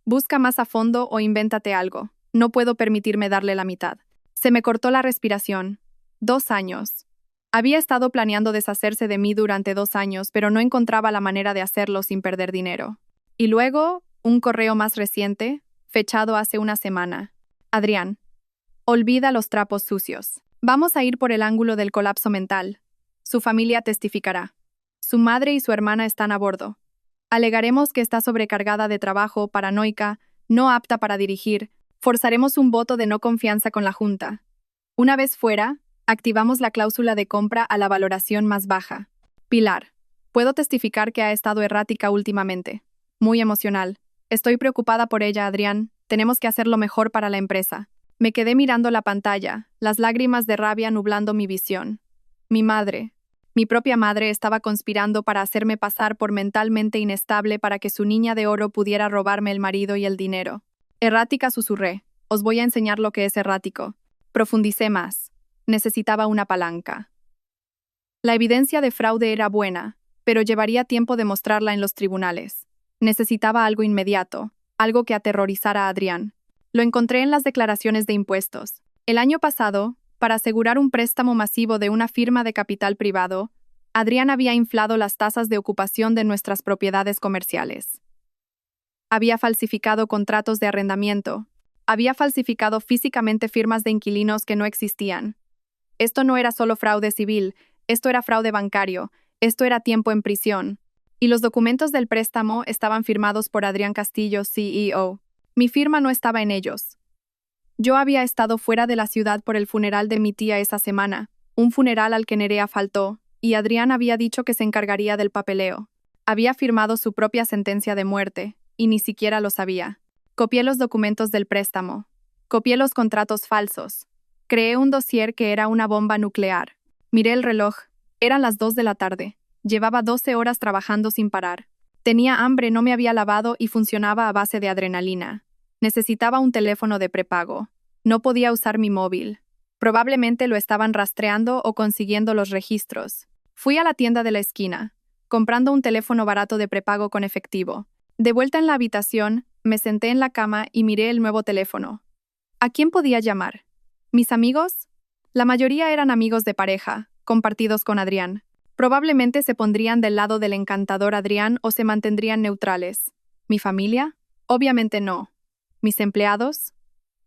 busca más a fondo o invéntate algo. No puedo permitirme darle la mitad. Se me cortó la respiración. 2 años. Había estado planeando deshacerse de mí durante 2 años, pero no encontraba la manera de hacerlo sin perder dinero. Y luego, un correo más reciente, fechado hace una semana. Adrián, olvida los trapos sucios. Vamos a ir por el ángulo del colapso mental. Su familia testificará. Su madre y su hermana están a bordo. Alegaremos que está sobrecargada de trabajo, paranoica, no apta para dirigir. Forzaremos un voto de no confianza con la Junta. Una vez fuera, activamos la cláusula de compra a la valoración más baja. Pilar. Puedo testificar que ha estado errática últimamente. Muy emocional. Estoy preocupada por ella, Adrián. Tenemos que hacer lo mejor para la empresa. Me quedé mirando la pantalla, las lágrimas de rabia nublando mi visión. Mi madre. Mi propia madre estaba conspirando para hacerme pasar por mentalmente inestable para que su niña de oro pudiera robarme el marido y el dinero. Errática, susurré. Os voy a enseñar lo que es errático. Profundicé más. Necesitaba una palanca. La evidencia de fraude era buena, pero llevaría tiempo demostrarla en los tribunales. Necesitaba algo inmediato, algo que aterrorizara a Adrián. Lo encontré en las declaraciones de impuestos. El año pasado, para asegurar un préstamo masivo de una firma de capital privado, Adrián había inflado las tasas de ocupación de nuestras propiedades comerciales. Había falsificado contratos de arrendamiento. Había falsificado físicamente firmas de inquilinos que no existían. Esto no era solo fraude civil, esto era fraude bancario, esto era tiempo en prisión. Y los documentos del préstamo estaban firmados por Adrián Castillo, CEO. Mi firma no estaba en ellos. Yo había estado fuera de la ciudad por el funeral de mi tía esa semana, un funeral al que Nerea faltó, y Adrián había dicho que se encargaría del papeleo. Había firmado su propia sentencia de muerte, y ni siquiera lo sabía. Copié los documentos del préstamo. Copié los contratos falsos. Creé un dossier que era una bomba nuclear. Miré el reloj. Eran las 2 de la tarde. Llevaba 12 horas trabajando sin parar. Tenía hambre, no me había lavado y funcionaba a base de adrenalina. Necesitaba un teléfono de prepago. No podía usar mi móvil. Probablemente lo estaban rastreando o consiguiendo los registros. Fui a la tienda de la esquina, comprando un teléfono barato de prepago con efectivo. De vuelta en la habitación, me senté en la cama y miré el nuevo teléfono. ¿A quién podía llamar? ¿Mis amigos? La mayoría eran amigos de pareja, compartidos con Adrián. Probablemente se pondrían del lado del encantador Adrián o se mantendrían neutrales. ¿Mi familia? Obviamente no. ¿Mis empleados?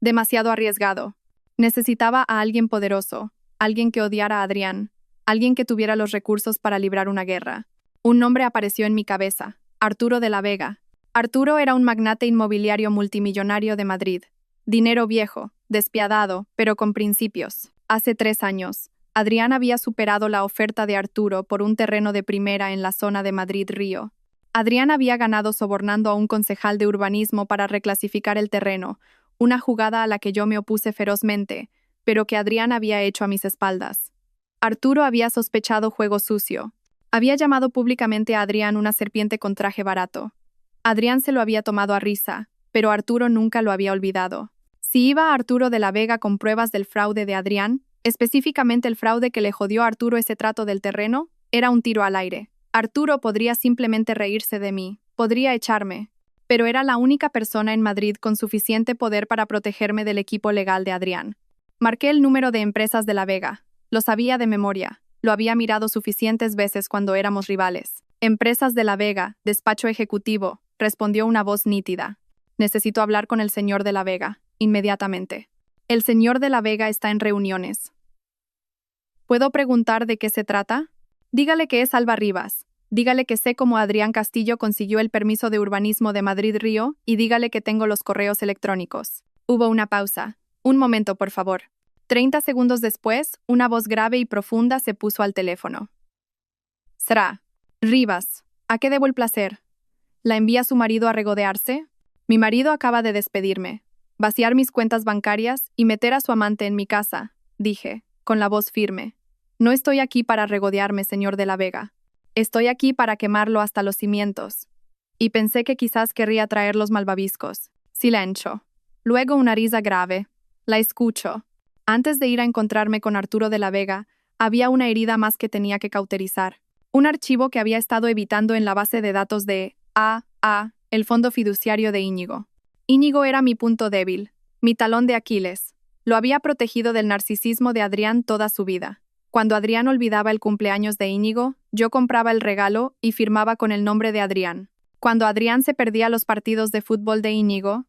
Demasiado arriesgado. Necesitaba a alguien poderoso, alguien que odiara a Adrián, alguien que tuviera los recursos para librar una guerra. Un nombre apareció en mi cabeza: Arturo de la Vega. Arturo era un magnate inmobiliario multimillonario de Madrid. Dinero viejo, despiadado, pero con principios. Hace 3 años, Adrián había superado la oferta de Arturo por un terreno de primera en la zona de Madrid-Río. Adrián había ganado sobornando a un concejal de urbanismo para reclasificar el terreno, una jugada a la que yo me opuse ferozmente, pero que Adrián había hecho a mis espaldas. Arturo había sospechado juego sucio. Había llamado públicamente a Adrián una serpiente con traje barato. Adrián se lo había tomado a risa, pero Arturo nunca lo había olvidado. Si iba a Arturo de la Vega con pruebas del fraude de Adrián, específicamente el fraude que le jodió a Arturo ese trato del terreno, era un tiro al aire. Arturo podría simplemente reírse de mí, podría echarme, pero era la única persona en Madrid con suficiente poder para protegerme del equipo legal de Adrián. Marqué el número de empresas de la Vega. Lo sabía de memoria. Lo había mirado suficientes veces cuando éramos rivales. Empresas de la Vega, despacho ejecutivo, respondió una voz nítida. Necesito hablar con el señor de la Vega, inmediatamente. El señor de la Vega está en reuniones. ¿Puedo preguntar de qué se trata? Dígale que es Alba Rivas. Dígale que sé cómo Adrián Castillo consiguió el permiso de urbanismo de Madrid-Río y dígale que tengo los correos electrónicos. Hubo una pausa. Un momento, por favor. 30 segundos después, una voz grave y profunda se puso al teléfono. Será. Rivas, ¿a qué debo el placer? ¿La envía su marido a regodearse? Mi marido acaba de despedirme, vaciar mis cuentas bancarias y meter a su amante en mi casa, dije, con la voz firme. No estoy aquí para regodearme, señor de la Vega. Estoy aquí para quemarlo hasta los cimientos. Y pensé que quizás querría traer los malvaviscos. Silencio. Luego una risa grave. La escucho. Antes de ir a encontrarme con Arturo de la Vega, había una herida más que tenía que cauterizar. Un archivo que había estado evitando en la base de datos de el fondo fiduciario de Íñigo. Íñigo era mi punto débil, mi talón de Aquiles. Lo había protegido del narcisismo de Adrián toda su vida. Cuando Adrián olvidaba el cumpleaños de Íñigo, yo compraba el regalo y firmaba con el nombre de Adrián. Cuando Adrián se perdía los partidos de fútbol de Íñigo,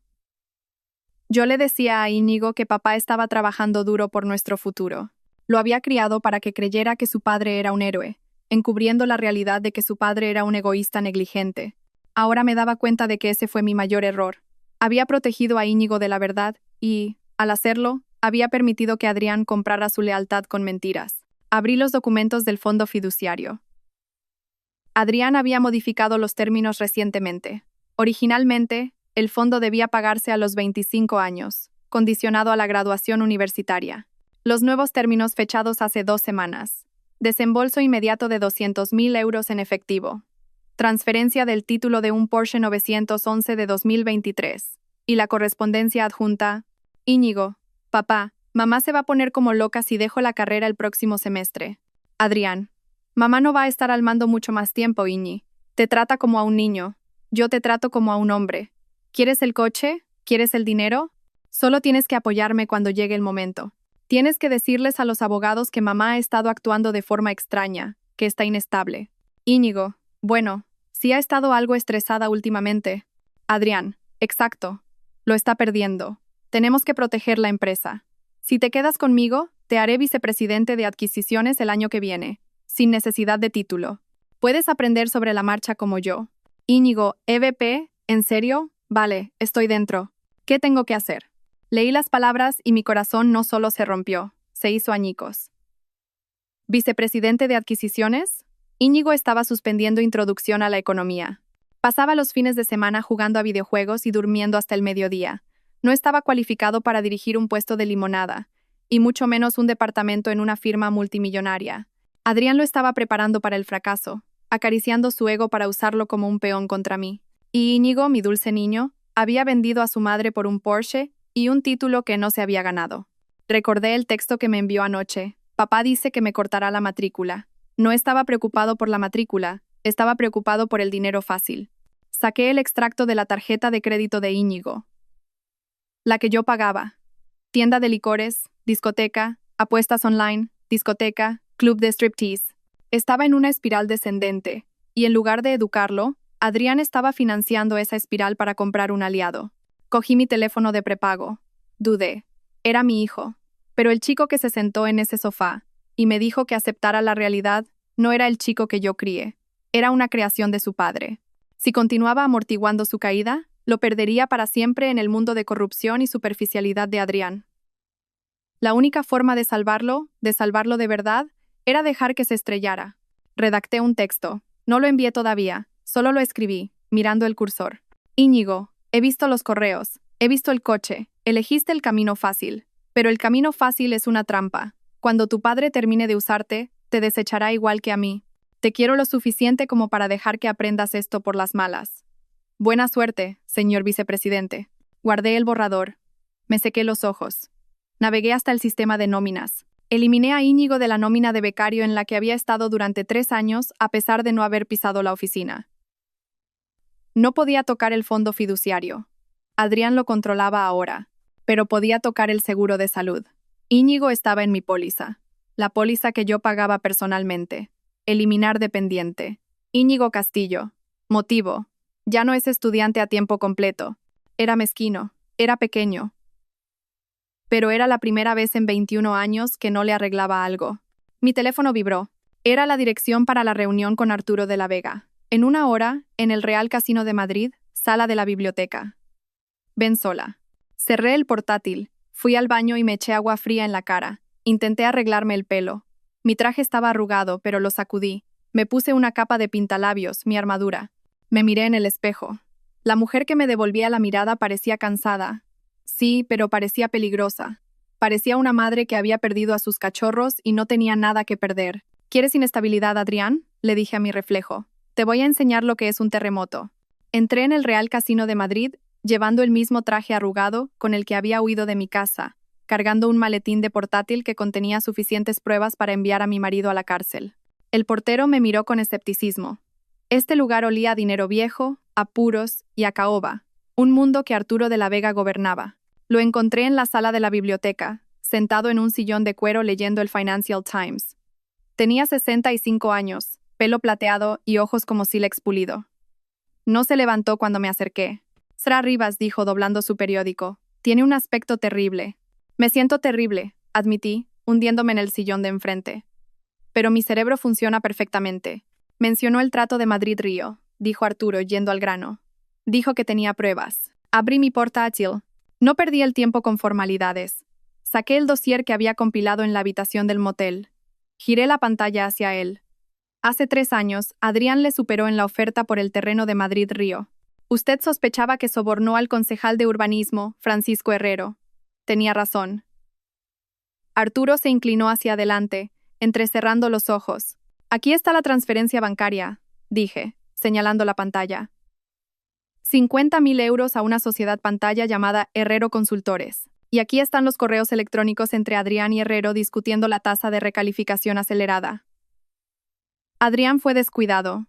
yo le decía a Íñigo que papá estaba trabajando duro por nuestro futuro. Lo había criado para que creyera que su padre era un héroe. encubriendo la realidad de que su padre era un egoísta negligente. Ahora me daba cuenta de que ese fue mi mayor error. Había protegido a Íñigo de la verdad y, al hacerlo, había permitido que Adrián comprara su lealtad con mentiras. Abrí los documentos del fondo fiduciario. Adrián había modificado los términos recientemente. Originalmente, el fondo debía pagarse a los 25 años, condicionado a la graduación universitaria. Los nuevos términos fechados hace 2 semanas. Desembolso inmediato de 200.000 euros en efectivo. Transferencia del título de un Porsche 911 de 2023. Y la correspondencia adjunta. Íñigo, papá, mamá se va a poner como loca si dejo la carrera el próximo semestre. Adrián, mamá no va a estar al mando mucho más tiempo, Iñi. Te trata como a un niño. Yo te trato como a un hombre. ¿Quieres el coche? ¿Quieres el dinero? Solo tienes que apoyarme cuando llegue el momento. Tienes que decirles a los abogados que mamá ha estado actuando de forma extraña, que está inestable. Íñigo, bueno, sí ha estado algo estresada últimamente. Adrián, exacto. Lo está perdiendo. Tenemos que proteger la empresa. Si te quedas conmigo, te haré vicepresidente de adquisiciones el año que viene, sin necesidad de título. Puedes aprender sobre la marcha como yo. Íñigo, EVP, ¿en serio? Vale, estoy dentro. ¿Qué tengo que hacer? Leí las palabras y mi corazón no solo se rompió, se hizo añicos. ¿Vicepresidente de adquisiciones? Íñigo estaba suspendiendo introducción a la economía. Pasaba los fines de semana jugando a videojuegos y durmiendo hasta el mediodía. No estaba cualificado para dirigir un puesto de limonada, y mucho menos un departamento en una firma multimillonaria. Adrián lo estaba preparando para el fracaso, acariciando su ego para usarlo como un peón contra mí. Y Íñigo, mi dulce niño, había vendido a su madre por un Porsche y un título que no se había ganado. Recordé el texto que me envió anoche. Papá dice que me cortará la matrícula. No estaba preocupado por la matrícula, estaba preocupado por el dinero fácil. Saqué el extracto de la tarjeta de crédito de Íñigo. La que yo pagaba. Tienda de licores, discoteca, apuestas online, discoteca, club de striptease. Estaba en una espiral descendente, y en lugar de educarlo, Adrián estaba financiando esa espiral para comprar un aliado. Cogí mi teléfono de prepago. Dudé. Era mi hijo. Pero el chico que se sentó en ese sofá y me dijo que aceptara la realidad no era el chico que yo crié. Era una creación de su padre. Si continuaba amortiguando su caída, lo perdería para siempre en el mundo de corrupción y superficialidad de Adrián. La única forma de salvarlo de verdad, era dejar que se estrellara. Redacté un texto. No lo envié todavía, solo lo escribí, mirando el cursor. Íñigo, he visto los correos, he visto el coche, elegiste el camino fácil. Pero el camino fácil es una trampa. Cuando tu padre termine de usarte, te desechará igual que a mí. Te quiero lo suficiente como para dejar que aprendas esto por las malas. Buena suerte, señor vicepresidente. Guardé el borrador. Me sequé los ojos. Navegué hasta el sistema de nóminas. Eliminé a Íñigo de la nómina de becario en la que había estado durante 3 años a pesar de no haber pisado la oficina. No podía tocar el fondo fiduciario. Adrián lo controlaba ahora, pero podía tocar el seguro de salud. Íñigo estaba en mi póliza, la póliza que yo pagaba personalmente. Eliminar dependiente. Íñigo Castillo. Motivo. Ya no es estudiante a tiempo completo. Era mezquino, era pequeño. Pero era la primera vez en 21 años que no le arreglaba algo. Mi teléfono vibró. Era la dirección para la reunión con Arturo de la Vega. En 1 hora, en el Real Casino de Madrid, sala de la biblioteca. Ven sola. Cerré el portátil, fui al baño y me eché agua fría en la cara. Intenté arreglarme el pelo. Mi traje estaba arrugado, pero lo sacudí. Me puse una capa de pintalabios, mi armadura. Me miré en el espejo. La mujer que me devolvía la mirada parecía cansada. Sí, pero parecía peligrosa. Parecía una madre que había perdido a sus cachorros y no tenía nada que perder. ¿Quieres inestabilidad, Adrián?, le dije a mi reflejo. Te voy a enseñar lo que es un terremoto. Entré en el Real Casino de Madrid, llevando el mismo traje arrugado con el que había huido de mi casa, cargando un maletín de portátil que contenía suficientes pruebas para enviar a mi marido a la cárcel. El portero me miró con escepticismo. Este lugar olía a dinero viejo, a puros y a caoba, un mundo que Arturo de la Vega gobernaba. Lo encontré en la sala de la biblioteca, sentado en un sillón de cuero leyendo el Financial Times. Tenía 65 años, pelo plateado y ojos como sílex pulido. No se levantó cuando me acerqué. Sra Rivas dijo doblando su periódico. Tiene un aspecto terrible. Me siento terrible, admití, hundiéndome en el sillón de enfrente. pero mi cerebro funciona perfectamente. Mencionó el trato de Madrid-Río, dijo Arturo yendo al grano. Dijo que tenía pruebas. Abrí mi portátil. No perdí el tiempo con formalidades. Saqué el dossier que había compilado en la habitación del motel. Giré la pantalla hacia él. Hace 3 años, Adrián le superó en la oferta por el terreno de Madrid-Río. Usted sospechaba que sobornó al concejal de urbanismo, Francisco Herrero. Tenía razón. Arturo se inclinó hacia adelante, entrecerrando los ojos. Aquí está la transferencia bancaria, dije, señalando la pantalla. 50.000 euros a una sociedad pantalla llamada Herrero Consultores. Y aquí están los correos electrónicos entre Adrián y Herrero discutiendo la tasa de recalificación acelerada. Adrián fue descuidado.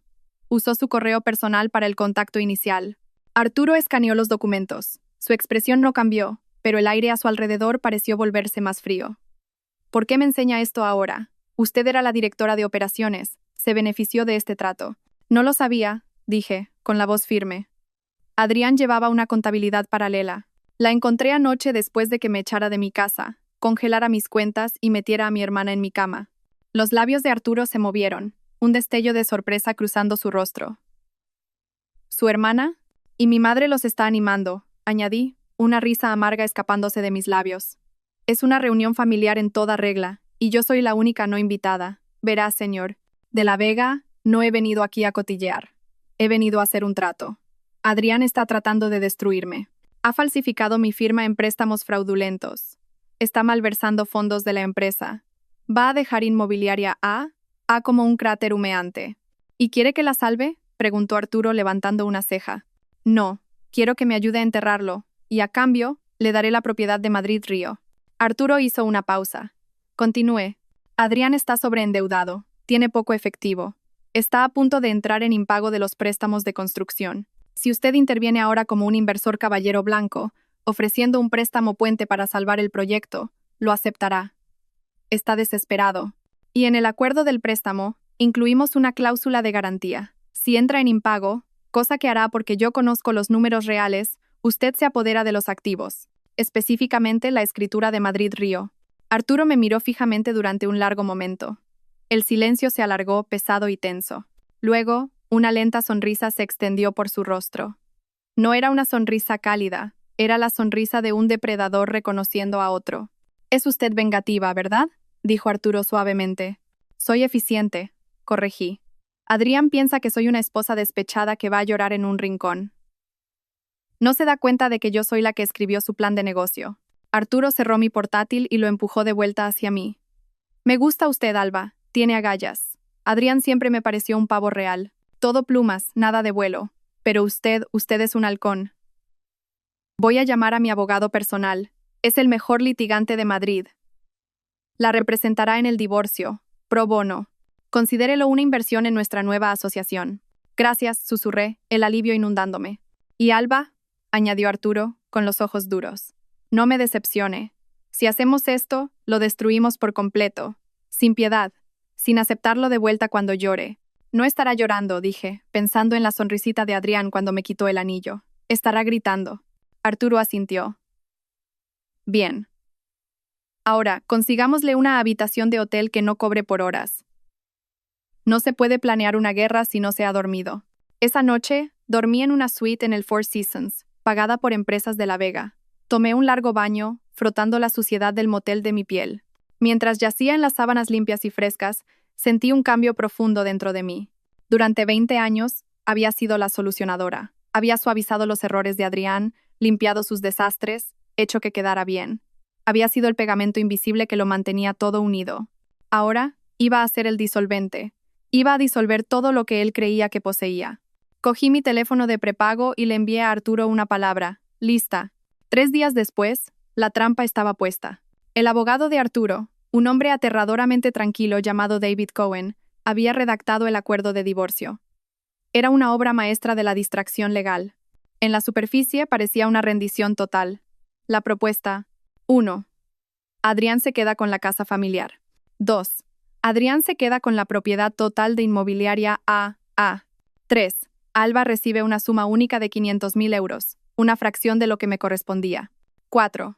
Usó su correo personal para el contacto inicial. Arturo escaneó los documentos. Su expresión no cambió, pero el aire a su alrededor pareció volverse más frío. ¿Por qué me enseña esto ahora? Usted era la directora de operaciones. Se benefició de este trato. No lo sabía, dije, con la voz firme. Adrián llevaba una contabilidad paralela. La encontré anoche después de que me echara de mi casa, congelara mis cuentas y metiera a mi hermana en mi cama. Los labios de Arturo se movieron, un destello de sorpresa cruzando su rostro. ¿Su hermana? Y mi madre los está animando, añadí, una risa amarga escapándose de mis labios. Es una reunión familiar en toda regla, y yo soy la única no invitada. Verá, señor. De la Vega, no he venido aquí a cotillear. He venido a hacer un trato. Adrián está tratando de destruirme. Ha falsificado mi firma en préstamos fraudulentos. Está malversando fondos de la empresa. Va a dejar Inmobiliaria A como un cráter humeante. ¿Y quiere que la salve? Preguntó Arturo levantando una ceja. No, quiero que me ayude a enterrarlo, y a cambio, le daré la propiedad de Madrid-Río. Arturo hizo una pausa. Continué. Adrián está sobreendeudado, tiene poco efectivo. Está a punto de entrar en impago de los préstamos de construcción. Si usted interviene ahora como un inversor caballero blanco, ofreciendo un préstamo puente para salvar el proyecto, lo aceptará. Está desesperado. Y en el acuerdo del préstamo, incluimos una cláusula de garantía. Si entra en impago, cosa que hará porque yo conozco los números reales, usted se apodera de los activos, específicamente la escritura de Madrid-Río. Arturo me miró fijamente durante un largo momento. El silencio se alargó, pesado y tenso. Luego, una lenta sonrisa se extendió por su rostro. No era una sonrisa cálida, era la sonrisa de un depredador reconociendo a otro. «Es usted vengativa, ¿verdad?», dijo Arturo suavemente. «Soy eficiente», corregí. Adrián piensa que soy una esposa despechada que va a llorar en un rincón. No se da cuenta de que yo soy la que escribió su plan de negocio. Arturo cerró mi portátil y lo empujó de vuelta hacia mí. «Me gusta usted, Alba. Tiene agallas. Adrián siempre me pareció un pavo real. Todo plumas, nada de vuelo. Pero usted es un halcón. Voy a llamar a mi abogado personal. Es el mejor litigante de Madrid. La representará en el divorcio, pro bono. Considérelo una inversión en nuestra nueva asociación». «Gracias», susurré, el alivio inundándome. «Y Alba», añadió Arturo, con los ojos duros. «No me decepcione. Si hacemos esto, lo destruimos por completo. Sin piedad. Sin aceptarlo de vuelta cuando llore. No estará llorando», dije, pensando en la sonrisita de Adrián cuando me quitó el anillo. «Estará gritando». Arturo asintió. «Bien. Ahora, consigámosle una habitación de hotel que no cobre por horas. No se puede planear una guerra si no se ha dormido. Esa noche, dormí en una suite en el Four Seasons, pagada por empresas de La Vega. Tomé un largo baño, frotando la suciedad del motel de mi piel. Mientras yacía en las sábanas limpias y frescas, sentí un cambio profundo dentro de mí. Durante 20 años, había sido la solucionadora. Había suavizado los errores de Adrián, limpiado sus desastres, hecho que quedara bien. Había sido el pegamento invisible que lo mantenía todo unido. Ahora, iba a ser el disolvente. Iba a disolver todo lo que él creía que poseía. Cogí mi teléfono de prepago y le envié a Arturo una palabra. «Lista». 3 días después, la trampa estaba puesta. El abogado de Arturo, un hombre aterradoramente tranquilo llamado David Cohen, había redactado el acuerdo de divorcio. Era una obra maestra de la distracción legal. En la superficie parecía una rendición total. La propuesta: 1. Adrián se queda con la casa familiar. 2. Adrián se queda con la propiedad total de Inmobiliaria A. 3. Alba recibe una suma única de 500.000 euros, una fracción de lo que me correspondía. 4.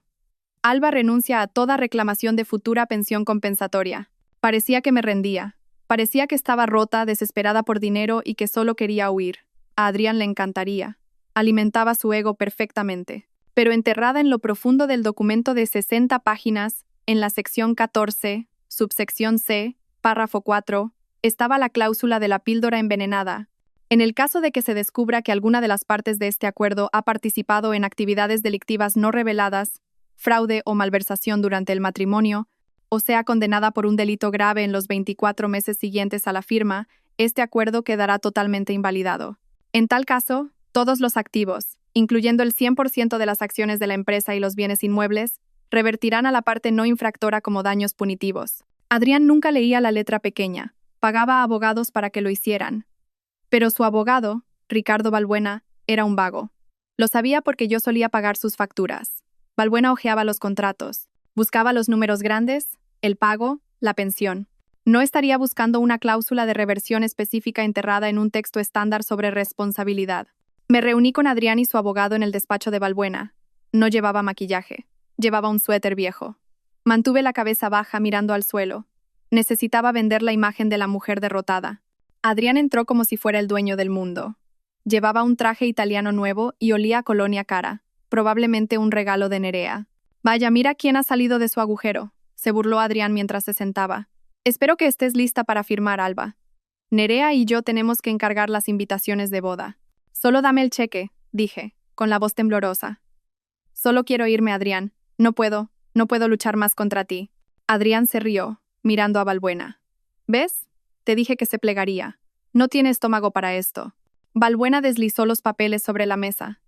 Alba renuncia a toda reclamación de futura pensión compensatoria. Parecía que me rendía. Parecía que estaba rota, desesperada por dinero y que solo quería huir. A Adrián le encantaría. Alimentaba su ego perfectamente. Pero enterrada en lo profundo del documento de 60 páginas, en la sección 14, subsección C, párrafo 4, estaba la cláusula de la píldora envenenada. En el caso de que se descubra que alguna de las partes de este acuerdo ha participado en actividades delictivas no reveladas, fraude o malversación durante el matrimonio, o sea condenada por un delito grave en los 24 meses siguientes a la firma, este acuerdo quedará totalmente invalidado. En tal caso, todos los activos, incluyendo el 100% de las acciones de la empresa y los bienes inmuebles, revertirán a la parte no infractora como daños punitivos. Adrián nunca leía la letra pequeña, pagaba a abogados para que lo hicieran. Pero su abogado, Ricardo Balbuena, era un vago. Lo sabía porque yo solía pagar sus facturas. Balbuena hojeaba los contratos, buscaba los números grandes, el pago, la pensión. No estaría buscando una cláusula de reversión específica enterrada en un texto estándar sobre responsabilidad. Me reuní con Adrián y su abogado en el despacho de Balbuena. No llevaba maquillaje. Llevaba un suéter viejo. Mantuve la cabeza baja mirando al suelo. Necesitaba vender la imagen de la mujer derrotada. Adrián entró como si fuera el dueño del mundo. Llevaba un traje italiano nuevo y olía a colonia cara, probablemente un regalo de Nerea. Vaya, mira quién ha salido de su agujero, se burló Adrián mientras se sentaba. Espero que estés lista para firmar, Alba. Nerea y yo tenemos que encargar las invitaciones de boda. Solo dame el cheque, dije, con la voz temblorosa. Solo quiero irme, Adrián. No puedo luchar más contra ti. Adrián se rió, mirando a Balbuena. ¿Ves? Te dije que se plegaría. No tiene estómago para esto. Balbuena deslizó los papeles sobre la mesa.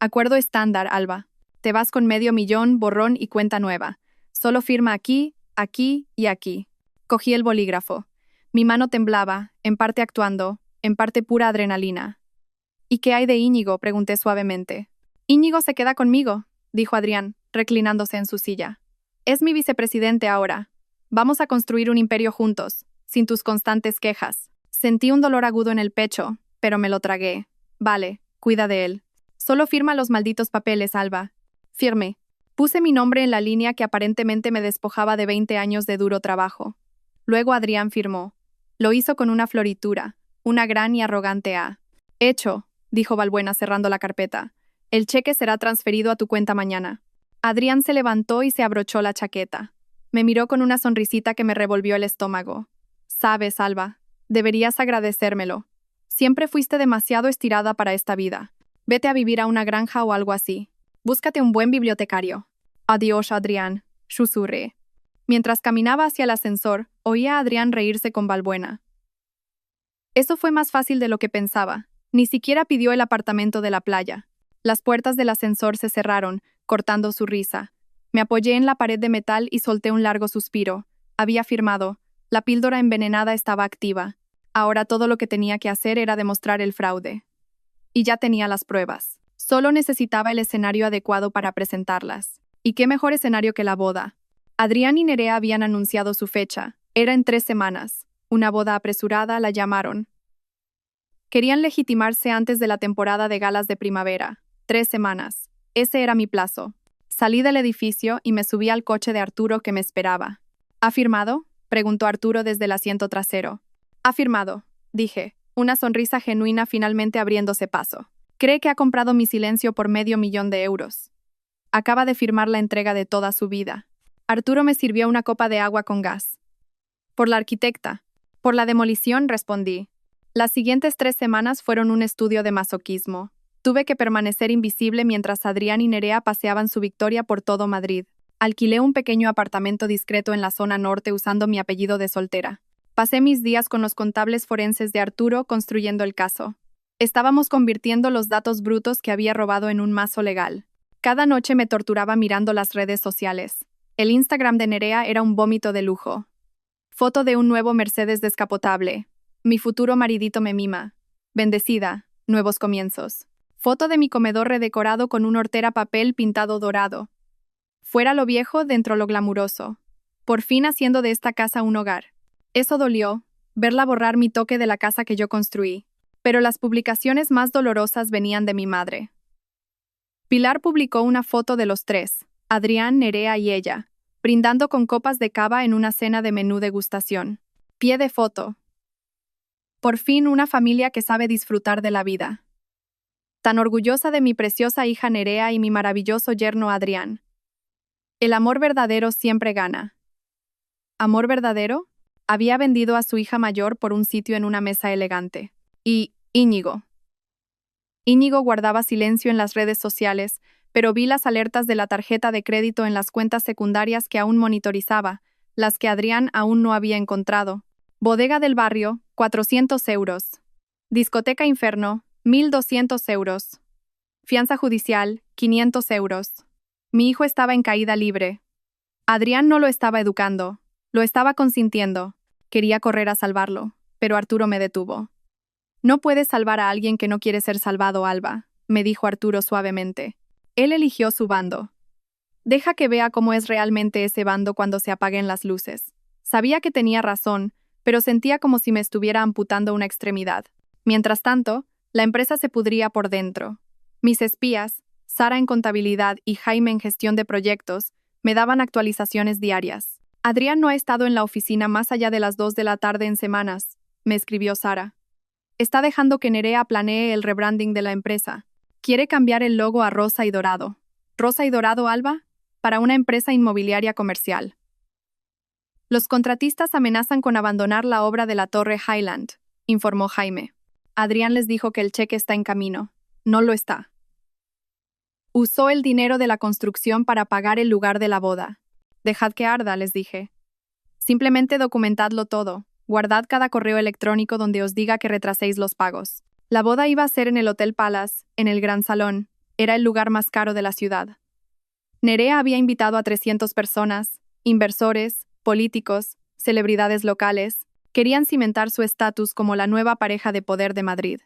Acuerdo estándar, Alba. Te vas con $500,000, borrón y cuenta nueva. Solo firma aquí, aquí y aquí. Cogí el bolígrafo. Mi mano temblaba, en parte actuando, en parte pura adrenalina. ¿Y qué hay de Íñigo?, pregunté suavemente. Íñigo se queda conmigo, dijo Adrián, reclinándose en su silla. Es mi vicepresidente ahora. Vamos a construir un imperio juntos, sin tus constantes quejas. Sentí un dolor agudo en el pecho, pero me lo tragué. Vale, cuida de él. Solo firma los malditos papeles, Alba. Firme. Puse mi nombre en la línea que aparentemente me despojaba de 20 años de duro trabajo. Luego Adrián firmó. Lo hizo con una floritura, una gran y arrogante A. Hecho, dijo Balbuena cerrando la carpeta. El cheque será transferido a tu cuenta mañana. Adrián se levantó y se abrochó la chaqueta. Me miró con una sonrisita que me revolvió el estómago. Sabes, Alba, deberías agradecérmelo. Siempre fuiste demasiado estirada para esta vida. Vete a vivir a una granja o algo así. Búscate un buen bibliotecario. Adiós, Adrián, susurré. Mientras caminaba hacia el ascensor, oía a Adrián reírse con Balbuena. Eso fue más fácil de lo que pensaba. Ni siquiera pidió el apartamento de la playa. Las puertas del ascensor se cerraron, cortando su risa. Me apoyé en la pared de metal y solté un largo suspiro. Había firmado. La píldora envenenada estaba activa. Ahora todo lo que tenía que hacer era demostrar el fraude. Y ya tenía las pruebas. Solo necesitaba el escenario adecuado para presentarlas. ¿Y qué mejor escenario que la boda? Adrián y Nerea habían anunciado su fecha. Era en 3 semanas. Una boda apresurada, la llamaron. Querían legitimarse antes de la temporada de galas de primavera. 3 semanas. Ese era mi plazo. Salí del edificio y me subí al coche de Arturo que me esperaba. ¿Ha firmado?, preguntó Arturo desde el asiento trasero. Ha firmado, dije, una sonrisa genuina finalmente abriéndose paso. Cree que ha comprado mi silencio por $500,000. Acaba de firmar la entrega de toda su vida. Arturo me sirvió una copa de agua con gas. Por la arquitecta. Por la demolición, respondí. Las siguientes 3 semanas fueron un estudio de masoquismo. Tuve que permanecer invisible mientras Adrián y Nerea paseaban su victoria por todo Madrid. Alquilé un pequeño apartamento discreto en la zona norte usando mi apellido de soltera. Pasé mis días con los contables forenses de Arturo construyendo el caso. Estábamos convirtiendo los datos brutos que había robado en un mazo legal. Cada noche me torturaba mirando las redes sociales. El Instagram de Nerea era un vómito de lujo. Foto de un nuevo Mercedes descapotable. Mi futuro maridito me mima. Bendecida. Nuevos comienzos. Foto de mi comedor redecorado con un hortera papel pintado dorado. Fuera lo viejo, dentro lo glamuroso. Por fin haciendo de esta casa un hogar. Eso dolió, verla borrar mi toque de la casa que yo construí. Pero las publicaciones más dolorosas venían de mi madre. Pilar publicó una foto de los 3, Adrián, Nerea y ella. brindando con copas de cava en una cena de menú degustación. Pie de foto. Por fin una familia que sabe disfrutar de la vida. Tan orgullosa de mi preciosa hija Nerea y mi maravilloso yerno Adrián. El amor verdadero siempre gana. ¿Amor verdadero? Había vendido a su hija mayor por un sitio en una mesa elegante. Y Íñigo. Íñigo guardaba silencio en las redes sociales, pero vi las alertas de la tarjeta de crédito en las cuentas secundarias que aún monitorizaba, las que Adrián aún no había encontrado. Bodega del barrio, 400 euros. Discoteca Inferno, 1.200 euros. Fianza judicial, 500 euros. Mi hijo estaba en caída libre. Adrián no lo estaba educando, lo estaba consintiendo. Quería correr a salvarlo, pero Arturo me detuvo. No puedes salvar a alguien que no quiere ser salvado, Alba, me dijo Arturo suavemente. Él eligió su bando. Deja que vea cómo es realmente ese bando cuando se apaguen las luces. Sabía que tenía razón, pero sentía como si me estuviera amputando una extremidad. Mientras tanto, la empresa se pudría por dentro. Mis espías, Sara en contabilidad y Jaime en gestión de proyectos, me daban actualizaciones diarias. Adrián no ha estado en la oficina más allá de las 2 de la tarde en semanas, me escribió Sara. Está dejando que Nerea planee el rebranding de la empresa. Quiere cambiar el logo a rosa y dorado. ¿Rosa y dorado, Alba? Para una empresa inmobiliaria comercial. Los contratistas amenazan con abandonar la obra de la Torre Highland, informó Jaime. Adrián les dijo que el cheque está en camino. No lo está. Usó el dinero de la construcción para pagar el lugar de la boda. Dejad que arda, les dije. Simplemente documentadlo todo. Guardad cada correo electrónico donde os diga que retraséis los pagos. La boda iba a ser en el Hotel Palace, en el Gran Salón. Era el lugar más caro de la ciudad. Nerea había invitado a 300 personas, inversores, políticos, celebridades locales. Querían cimentar su estatus como la nueva pareja de poder de Madrid.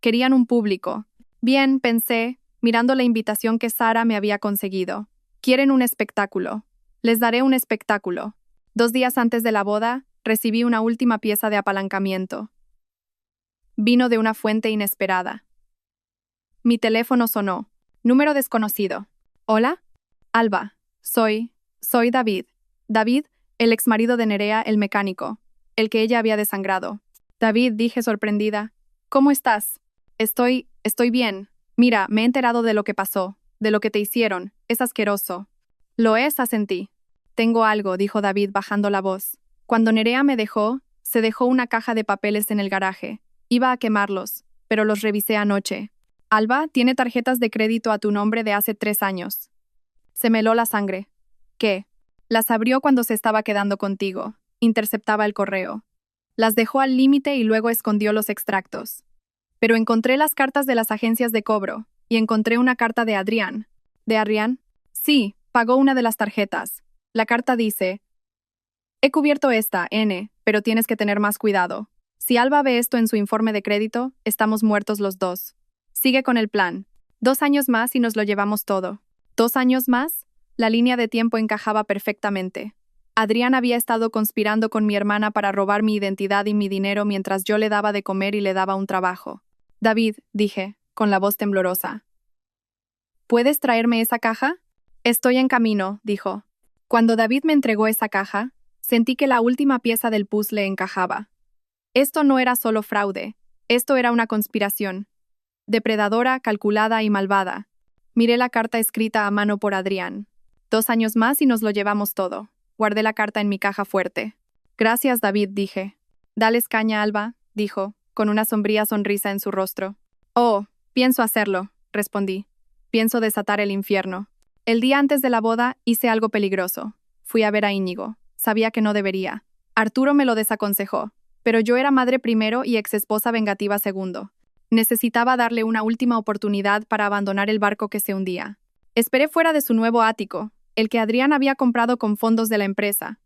Querían un público. Bien, pensé, mirando la invitación que Sara me había conseguido. Quieren un espectáculo. Les daré un espectáculo. 2 días antes de la boda, recibí una última pieza de apalancamiento. Vino de una fuente inesperada. Mi teléfono sonó. Número desconocido. ¿Hola? Alba. Soy David. David, el exmarido de Nerea, el mecánico. El que ella había desangrado. David, dije sorprendida. ¿Cómo estás? Estoy bien. Mira, me he enterado de lo que pasó, de lo que te hicieron. Es asqueroso. Lo es, asentí. Tengo algo, dijo David bajando la voz. Cuando Nerea me dejó, se dejó una caja de papeles en el garaje. Iba a quemarlos, pero los revisé anoche. Alba tiene tarjetas de crédito a tu nombre de hace 3 años. Se me heló la sangre. ¿Qué? Las abrió cuando se estaba quedando contigo. Interceptaba el correo. Las dejó al límite y luego escondió los extractos. Pero encontré las cartas de las agencias de cobro, y encontré una carta de Adrián. ¿De Adrián? Sí, pagó una de las tarjetas. La carta dice: he cubierto esta, N, pero tienes que tener más cuidado. Si Alba ve esto en su informe de crédito, estamos muertos los dos. Sigue con el plan. 2 años más y nos lo llevamos todo. 2 años más, la línea de tiempo encajaba perfectamente. Adrián había estado conspirando con mi hermana para robar mi identidad y mi dinero mientras yo le daba de comer y le daba un trabajo. David, dije, con la voz temblorosa. ¿Puedes traerme esa caja? Estoy en camino, dijo. Cuando David me entregó esa caja, sentí que la última pieza del puzzle encajaba. Esto no era solo fraude, esto era una conspiración. Depredadora, calculada y malvada. Miré la carta escrita a mano por Adrián. 2 años más y nos lo llevamos todo. Guardé la carta en mi caja fuerte. Gracias, David, dije. Dales caña, Alba, dijo, con una sombría sonrisa en su rostro. Oh, pienso hacerlo, respondí. Pienso desatar el infierno. El día antes de la boda hice algo peligroso. Fui a ver a Íñigo. Sabía que no debería. Arturo me lo desaconsejó, pero yo era madre primero y exesposa vengativa segundo. Necesitaba darle una última oportunidad para abandonar el barco que se hundía. Esperé fuera de su nuevo ático, el que Adrián había comprado con fondos de la empresa.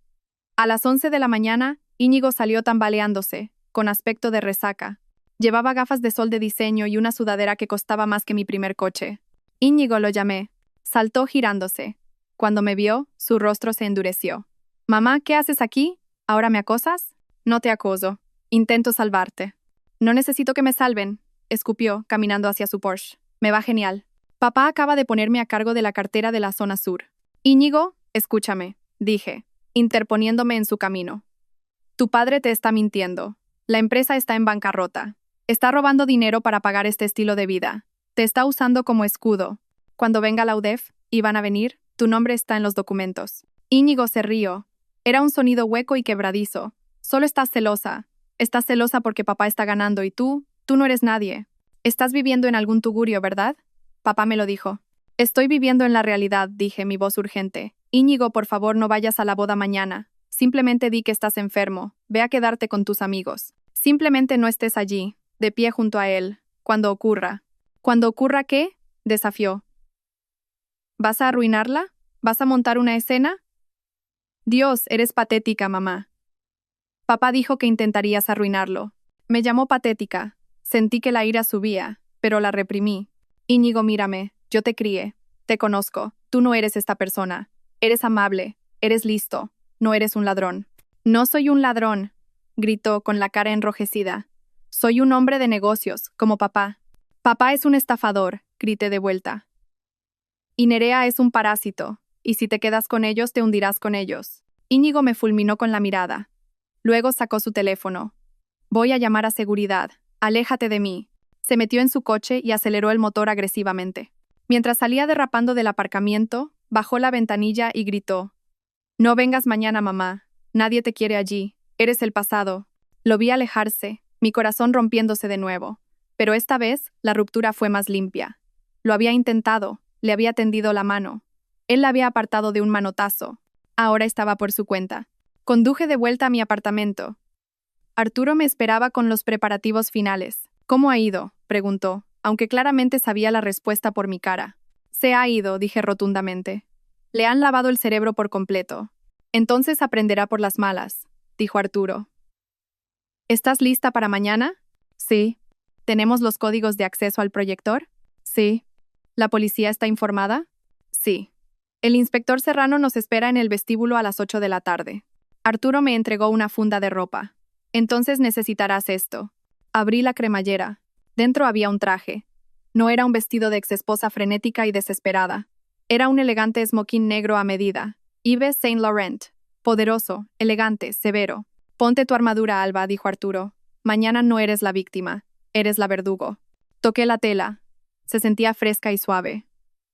A las 11 de la mañana, Íñigo salió tambaleándose, con aspecto de resaca. Llevaba gafas de sol de diseño y una sudadera que costaba más que mi primer coche. Íñigo, lo llamé. Saltó girándose. Cuando me vio, su rostro se endureció. «Mamá, ¿qué haces aquí? ¿Ahora me acosas?» «No te acoso. Intento salvarte». «No necesito que me salven», escupió, caminando hacia su Porsche. «Me va genial. Papá acaba de ponerme a cargo de la cartera de la zona sur». «Íñigo», Escúchame, dije, interponiéndome en su camino. Tu padre te está mintiendo. La empresa está en bancarrota. Está robando dinero para pagar este estilo de vida. Te está usando como escudo. Cuando venga la UDEF, y van a venir, tu nombre está en los documentos. Íñigo se rió. Era un sonido hueco y quebradizo. Solo estás celosa. Estás celosa porque papá está ganando y tú no eres nadie. Estás viviendo en algún tugurio, ¿verdad? Papá me lo dijo. Estoy viviendo en la realidad, dije, mi voz urgente. Íñigo, por favor, no vayas a la boda mañana. Simplemente di que estás enfermo. Ve a quedarte con tus amigos. Simplemente no estés allí, de pie junto a él, cuando ocurra. ¿Cuando ocurra qué? Desafió. ¿Vas a arruinarla? ¿Vas a montar una escena? Dios, eres patética, mamá. Papá dijo que intentarías arruinarlo. Me llamó patética. Sentí que la ira subía, pero la reprimí. Íñigo, mírame, yo te crié. Te conozco. Tú no eres esta persona. Eres amable. Eres listo. No eres un ladrón. No soy un ladrón, gritó con la cara enrojecida. Soy un hombre de negocios, como papá. Papá es un estafador, grité de vuelta. Y Nerea es un parásito, y si te quedas con ellos te hundirás con ellos. Íñigo me fulminó con la mirada. Luego sacó su teléfono. Voy a llamar a seguridad. Aléjate de mí. Se metió en su coche y aceleró el motor agresivamente. Mientras salía derrapando del aparcamiento, bajó la ventanilla y gritó. No vengas mañana, mamá. Nadie te quiere allí. Eres el pasado. Lo vi alejarse, mi corazón rompiéndose de nuevo. Pero esta vez, la ruptura fue más limpia. Lo había intentado, le había tendido la mano. Él la había apartado de un manotazo. Ahora estaba por su cuenta. Conduje de vuelta a mi apartamento. Arturo me esperaba con los preparativos finales. ¿Cómo ha ido?, preguntó, aunque claramente sabía la respuesta por mi cara. Se ha ido, dije rotundamente. Le han lavado el cerebro por completo. Entonces aprenderá por las malas, dijo Arturo. ¿Estás lista para mañana? Sí. ¿Tenemos los códigos de acceso al proyector? Sí. ¿La policía está informada? Sí. El inspector Serrano nos espera en el vestíbulo a las 8 de la tarde. Arturo me entregó una funda de ropa. Entonces necesitarás esto. Abrí la cremallera. Dentro había un traje. No era un vestido de exesposa frenética y desesperada. Era un elegante smoking negro a medida. Yves Saint Laurent. Poderoso, elegante, severo. Ponte tu armadura, Alba, dijo Arturo. Mañana no eres la víctima. Eres la verdugo. Toqué la tela. Se sentía fresca y suave.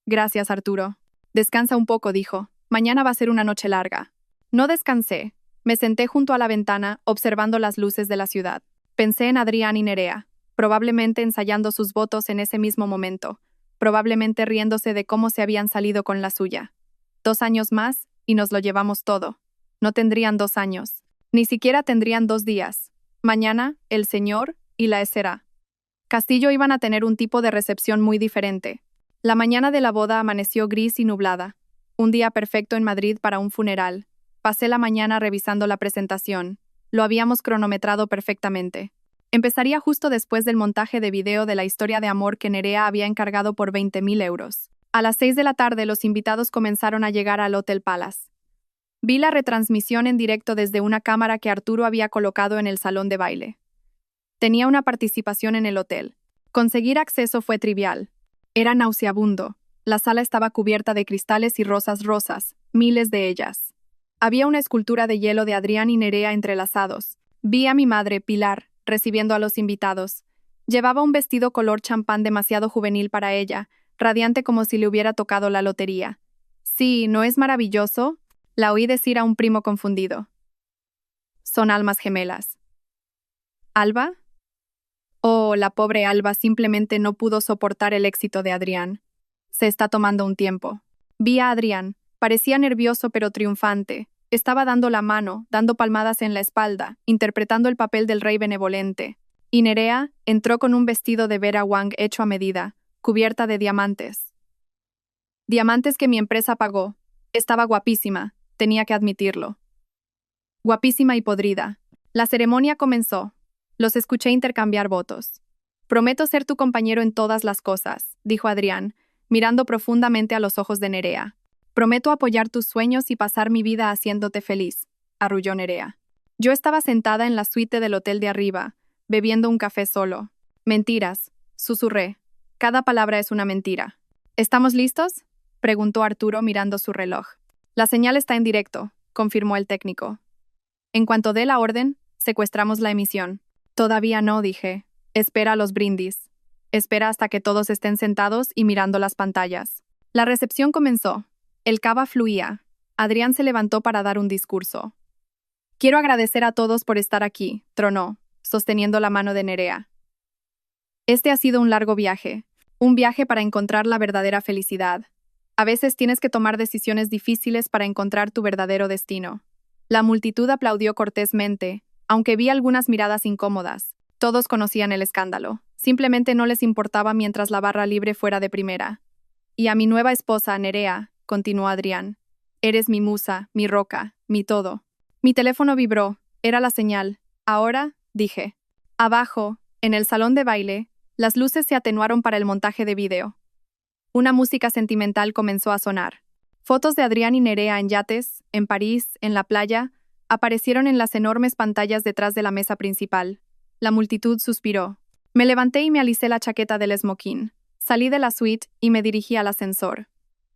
Gracias, Arturo. Descansa un poco, dijo. Mañana va a ser una noche larga. No descansé. Me senté junto a la ventana, observando las luces de la ciudad. Pensé en Adrián y Nerea, probablemente ensayando sus votos en ese mismo momento, probablemente riéndose de cómo se habían salido con la suya. 2 años más, y nos lo llevamos todo. No tendrían 2 años. Ni siquiera tendrían 2 días. Mañana, el señor y la escera. Castillo iban a tener un tipo de recepción muy diferente. La mañana de la boda amaneció gris y nublada. Un día perfecto en Madrid para un funeral. Pasé la mañana revisando la presentación. Lo habíamos cronometrado perfectamente. Empezaría justo después del montaje de video de la historia de amor que Nerea había encargado por 20.000 euros. A las 6 de la tarde los invitados comenzaron a llegar al Hotel Palace. Vi la retransmisión en directo desde una cámara que Arturo había colocado en el salón de baile. Tenía una participación en el hotel. Conseguir acceso fue trivial. Era nauseabundo. La sala estaba cubierta de cristales y rosas, miles de ellas. Había una escultura de hielo de Adrián y Nerea entrelazados. Vi a mi madre, Pilar, recibiendo a los invitados. Llevaba un vestido color champán demasiado juvenil para ella, radiante como si le hubiera tocado la lotería. Sí, ¿no es maravilloso?, la oí decir a un primo confundido. Son almas gemelas. ¿Alba? Oh, la pobre Alba simplemente no pudo soportar el éxito de Adrián. Se está tomando un tiempo. Vi a Adrián. Parecía nervioso pero triunfante. Estaba dando la mano, dando palmadas en la espalda, interpretando el papel del rey benevolente. Y Nerea entró con un vestido de Vera Wang hecho a medida, cubierta de diamantes. Diamantes que mi empresa pagó. Estaba guapísima, tenía que admitirlo. Guapísima y podrida. La ceremonia comenzó. Los escuché intercambiar votos. Prometo ser tu compañero en todas las cosas, dijo Adrián, mirando profundamente a los ojos de Nerea. Prometo apoyar tus sueños y pasar mi vida haciéndote feliz, arrulló Nerea. Yo estaba sentada en la suite del hotel de arriba, bebiendo un café solo. Mentiras, susurré. Cada palabra es una mentira. ¿Estamos listos?, preguntó Arturo mirando su reloj. La señal está en directo, confirmó el técnico. En cuanto dé la orden, secuestramos la emisión. Todavía no, dije. Espera los brindis. Espera hasta que todos estén sentados y mirando las pantallas. La recepción comenzó. El cava fluía. Adrián se levantó para dar un discurso. Quiero agradecer a todos por estar aquí, tronó, sosteniendo la mano de Nerea. Este ha sido un largo viaje. Un viaje para encontrar la verdadera felicidad. A veces tienes que tomar decisiones difíciles para encontrar tu verdadero destino. La multitud aplaudió cortésmente, aunque vi algunas miradas incómodas. Todos conocían el escándalo. Simplemente no les importaba mientras la barra libre fuera de primera. Y a mi nueva esposa, Nerea, continuó Adrián. Eres mi musa, mi roca, mi todo. Mi teléfono vibró. Era la señal. Ahora, dije. Abajo, en el salón de baile, las luces se atenuaron para el montaje de vídeo. Una música sentimental comenzó a sonar. Fotos de Adrián y Nerea en yates, en París, en la playa, aparecieron en las enormes pantallas detrás de la mesa principal. La multitud suspiró. Me levanté y me alicé la chaqueta del smoking. Salí de la suite y me dirigí al ascensor.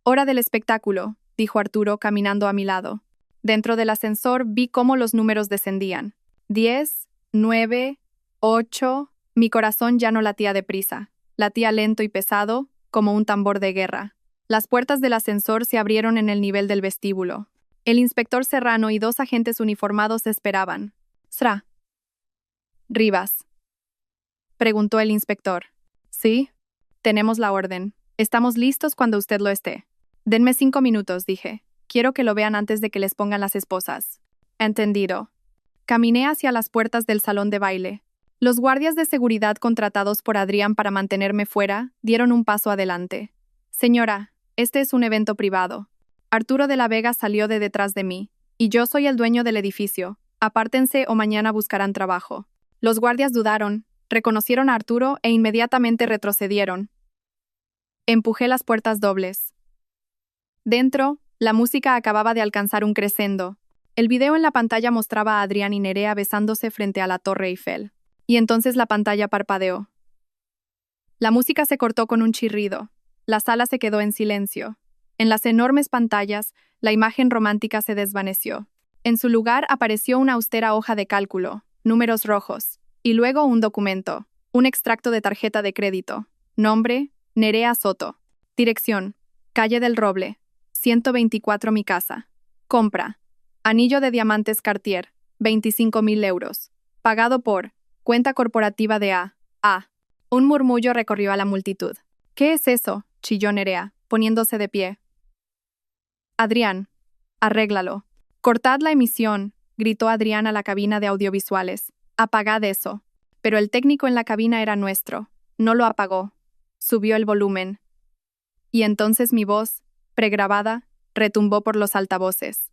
Hora del espectáculo, dijo Arturo caminando a mi lado. Dentro del ascensor vi cómo los números descendían. 10, 9, 8... Mi corazón ya no latía deprisa. Latía lento y pesado, como un tambor de guerra. Las puertas del ascensor se abrieron en el nivel del vestíbulo. El inspector Serrano y 2 agentes uniformados esperaban. «Sra. Rivas», preguntó el inspector. «Sí, tenemos la orden. Estamos listos cuando usted lo esté». «Denme 5 minutos», dije. «Quiero que lo vean antes de que les pongan las esposas». «Entendido». Caminé hacia las puertas del salón de baile. Los guardias de seguridad contratados por Adrián para mantenerme fuera dieron un paso adelante. «Señora, este es un evento privado». Arturo de la Vega salió de detrás de mí. «Y yo soy el dueño del edificio. Apártense o mañana buscarán trabajo». Los guardias dudaron, reconocieron a Arturo e inmediatamente retrocedieron. Empujé las puertas dobles. Dentro, la música acababa de alcanzar un crescendo. El video en la pantalla mostraba a Adrián y Nerea besándose frente a la Torre Eiffel. Y entonces la pantalla parpadeó. La música se cortó con un chirrido. La sala se quedó en silencio. En las enormes pantallas, la imagen romántica se desvaneció. En su lugar apareció una austera hoja de cálculo, números rojos, y luego un documento, un extracto de tarjeta de crédito. Nombre, Nerea Soto. Dirección, Calle del Roble, 124 Mi Casa. Compra, anillo de diamantes Cartier, 25.000 euros. Pagado por cuenta corporativa de A. Un murmullo recorrió a la multitud. «¿Qué es eso?», chilló Nerea, poniéndose de pie. «Adrián, arréglalo». «Cortad la emisión», gritó Adrián a la cabina de audiovisuales. «Apagad eso». Pero el técnico en la cabina era nuestro. No lo apagó. Subió el volumen. Y entonces mi voz, pregrabada, retumbó por los altavoces.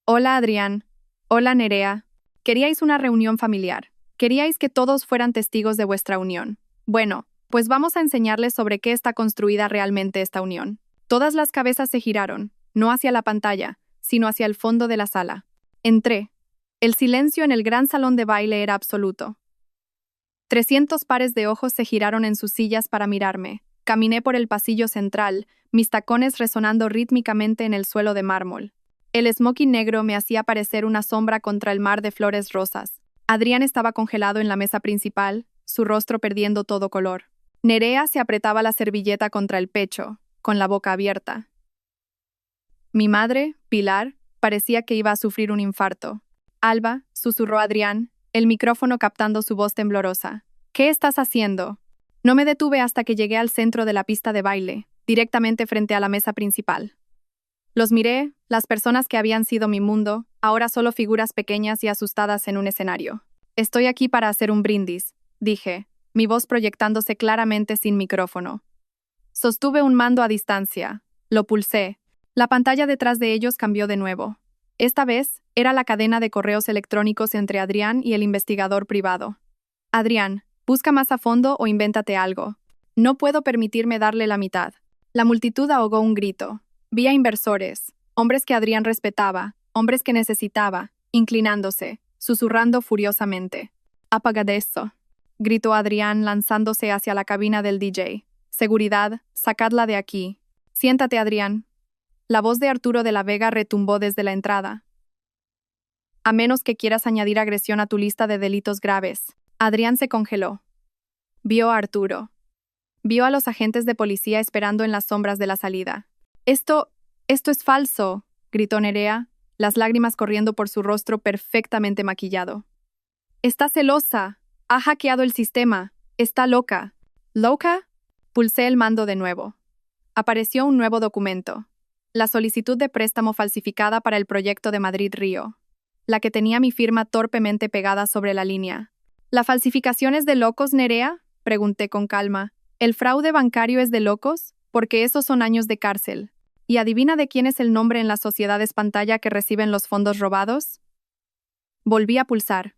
«Hola, Adrián. Hola, Nerea. Queríais una reunión familiar. Queríais que todos fueran testigos de vuestra unión. Bueno, pues vamos a enseñarles sobre qué está construida realmente esta unión». Todas las cabezas se giraron, no hacia la pantalla, sino hacia el fondo de la sala. Entré. El silencio en el gran salón de baile era absoluto. 300 pares de ojos se giraron en sus sillas para mirarme. Caminé por el pasillo central, mis tacones resonando rítmicamente en el suelo de mármol. El smoking negro me hacía parecer una sombra contra el mar de flores rosas. Adrián estaba congelado en la mesa principal, su rostro perdiendo todo color. Nerea se apretaba la servilleta contra el pecho, con la boca abierta. Mi madre, Pilar, parecía que iba a sufrir un infarto. «Alba», susurró Adrián, el micrófono captando su voz temblorosa. «¿Qué estás haciendo?» No me detuve hasta que llegué al centro de la pista de baile, directamente frente a la mesa principal. Los miré, las personas que habían sido mi mundo, ahora solo figuras pequeñas y asustadas en un escenario. «Estoy aquí para hacer un brindis», dije, mi voz proyectándose claramente sin micrófono. Sostuve un mando a distancia. Lo pulsé. La pantalla detrás de ellos cambió de nuevo. Esta vez, era la cadena de correos electrónicos entre Adrián y el investigador privado. «Adrián, busca más a fondo o invéntate algo. No puedo permitirme darle la mitad». La multitud ahogó un grito. Vi a inversores, hombres que Adrián respetaba, hombres que necesitaba, inclinándose, susurrando furiosamente. «Apagad eso», gritó Adrián lanzándose hacia la cabina del DJ. «Seguridad, sacadla de aquí». «Siéntate, Adrián». La voz de Arturo de la Vega retumbó desde la entrada. A menos que quieras añadir agresión a tu lista de delitos graves. Adrián se congeló. Vio a Arturo. Vio a los agentes de policía esperando en las sombras de la salida. Esto es falso, gritó Nerea, las lágrimas corriendo por su rostro perfectamente maquillado. Está celosa. Ha hackeado el sistema. Está loca. ¿Loca? Pulsé el mando de nuevo. Apareció un nuevo documento. La solicitud de préstamo falsificada para el proyecto de Madrid-Río. La que tenía mi firma torpemente pegada sobre la línea. ¿La falsificación es de locos, Nerea? Pregunté con calma. ¿El fraude bancario es de locos? Porque esos son años de cárcel. ¿Y adivina de quién es el nombre en las sociedades pantalla que reciben los fondos robados? Volví a pulsar.